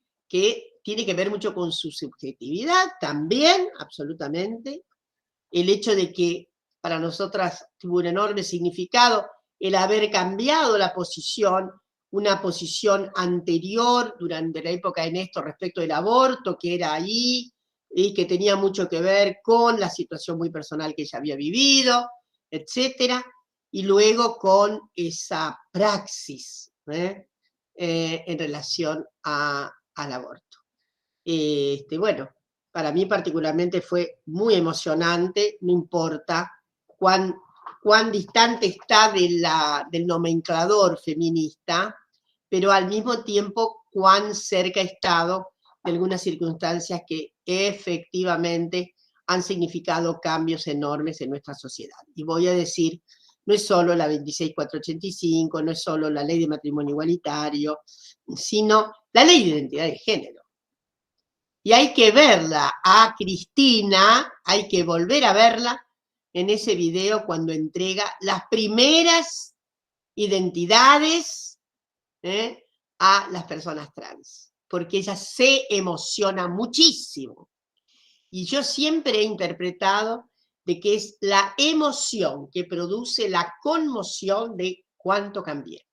tiene que ver mucho con su subjetividad, también, absolutamente, el hecho de que para nosotras tuvo un enorme significado el haber cambiado la posición, una posición anterior durante la época de Néstor respecto del aborto, que era ahí, y que tenía mucho que ver con la situación muy personal que ella había vivido, etcétera, y luego con esa praxis en relación al aborto. Bueno, para mí particularmente fue muy emocionante, no importa cuán distante está del nomenclador feminista, pero al mismo tiempo cuán cerca ha estado de algunas circunstancias que efectivamente han significado cambios enormes en nuestra sociedad. Y voy a decir, no es solo la 26485, no es solo la ley de matrimonio igualitario, sino la ley de identidad de género. Y hay que verla a Cristina, hay que volver a verla en ese video cuando entrega las primeras identidades a las personas trans, porque ella se emociona muchísimo. Y yo siempre he interpretado de que es la emoción que produce la conmoción de cuánto cambié.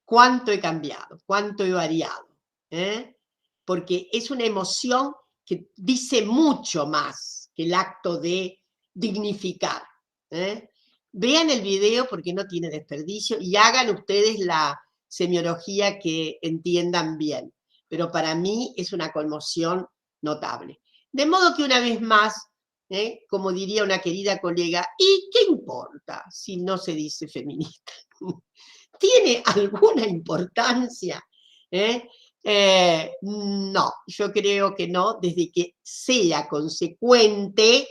Cuánto he cambiado, cuánto he variado. Porque es una emoción que dice mucho más que el acto de dignificar. Vean el video porque no tiene desperdicio y hagan ustedes la semiología que entiendan bien. Pero para mí es una conmoción notable. De modo que una vez más, como diría una querida colega, ¿y qué importa si no se dice feminista? ¿Tiene alguna importancia? No, yo creo que no, desde que sea consecuente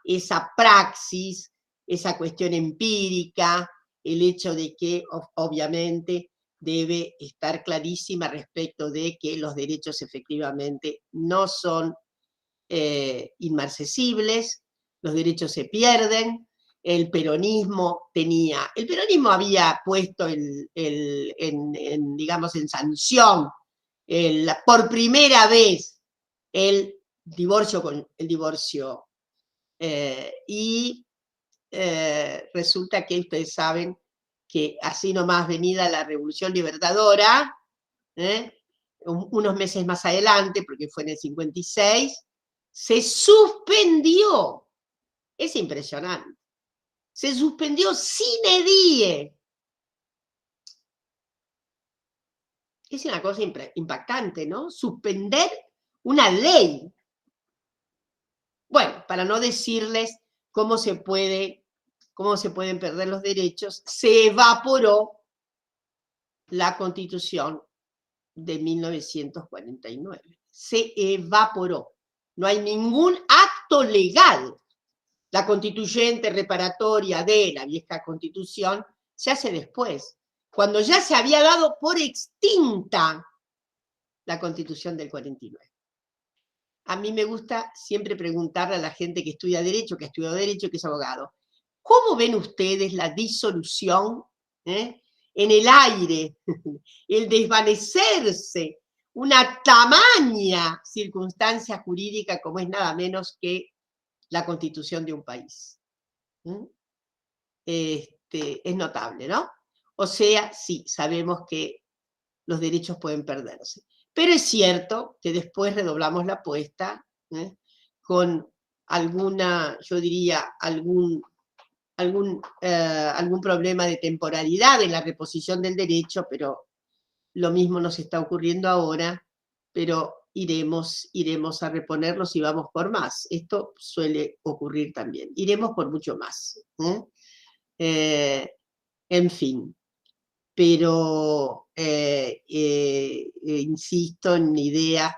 esa praxis, esa cuestión empírica, el hecho de que obviamente debe estar clarísima respecto de que los derechos efectivamente no son inmarcesibles, los derechos se pierden. El peronismo había puesto digamos, en sanción por primera vez el divorcio, y resulta que ustedes saben que así nomás venida la Revolución Libertadora, unos meses más adelante, porque fue en el 56, se suspendió. Es impresionante. Se suspendió sine die. Es una cosa impactante, ¿no? Suspender una ley. Bueno, para no decirles cómo se pueden perder los derechos, se evaporó la Constitución de 1949. Se evaporó. No hay ningún acto legal. La constituyente reparatoria de la vieja Constitución se hace después, cuando ya se había dado por extinta la Constitución del 49. A mí me gusta siempre preguntarle a la gente que estudia Derecho, que ha estudiado Derecho, que es abogado, ¿cómo ven ustedes la disolución en el aire, el desvanecerse, una tamaña circunstancia jurídica como es nada menos que la Constitución de un país? Es notable, ¿no? O sea, sí, sabemos que los derechos pueden perderse. Pero es cierto que después redoblamos la apuesta con alguna, yo diría, algún problema de temporalidad en la reposición del derecho, pero lo mismo nos está ocurriendo ahora, pero iremos a reponerlos y vamos por más. Esto suele ocurrir también. Iremos por mucho más. En fin. Pero insisto en mi idea.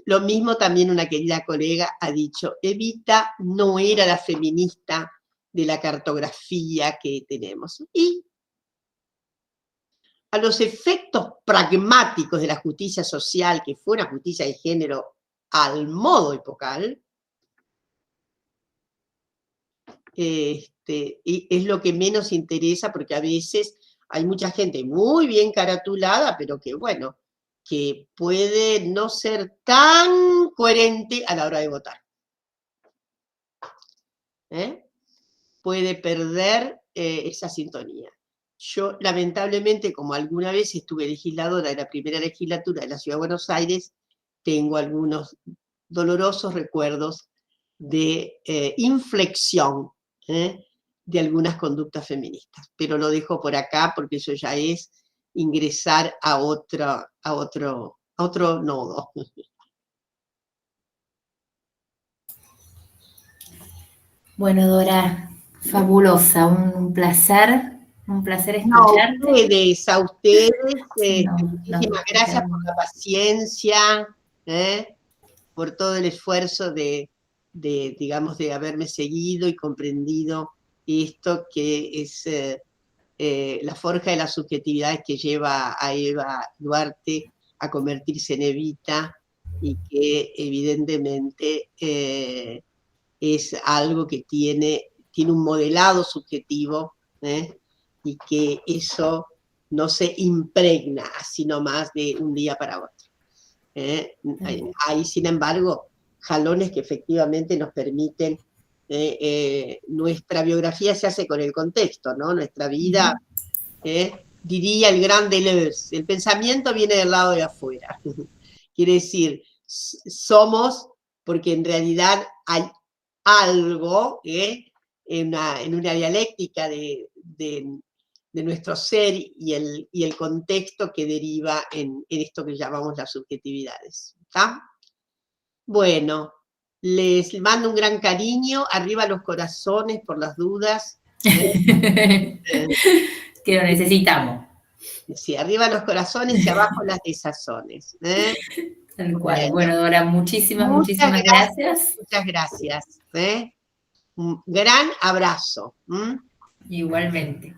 Lo mismo también una querida colega ha dicho, Evita no era la feminista de la cartografía que tenemos. Y a los efectos pragmáticos de la justicia social, que fue una justicia de género al modo epocal, y es lo que menos interesa, porque a veces hay mucha gente muy bien caratulada, pero que, bueno, que puede no ser tan coherente a la hora de votar. Puede perder esa sintonía. Yo, lamentablemente, como alguna vez estuve legisladora de la primera legislatura de la Ciudad de Buenos Aires, tengo algunos dolorosos recuerdos de inflexión de algunas conductas feministas. Pero lo dejo por acá porque eso ya es ingresar a otro nodo. Bueno, Dora, fabulosa, un placer escucharte. A ustedes, No, muchísimas gracias por la paciencia, por todo el esfuerzo digamos, de haberme seguido y comprendido esto que es la forja de las subjetividades que lleva a Eva Duarte a convertirse en Evita y que evidentemente es algo que tiene un modelado subjetivo y que eso no se impregna así nomás de un día para otro. Hay, sin embargo, jalones que efectivamente nos permiten, nuestra biografía se hace con el contexto, ¿no? Nuestra vida, diría el gran Deleuze, el pensamiento viene del lado de afuera. Quiere decir, somos porque en realidad hay algo en una dialéctica de nuestro ser y el contexto que deriva en esto que llamamos las subjetividades. ¿Está? Bueno, les mando un gran cariño, arriba los corazones por las dudas. Que lo necesitamos. Sí, arriba los corazones y abajo las desazones. Tal cual. Bueno, Dora, muchísimas gracias. Muchas gracias. Un gran abrazo. Igualmente.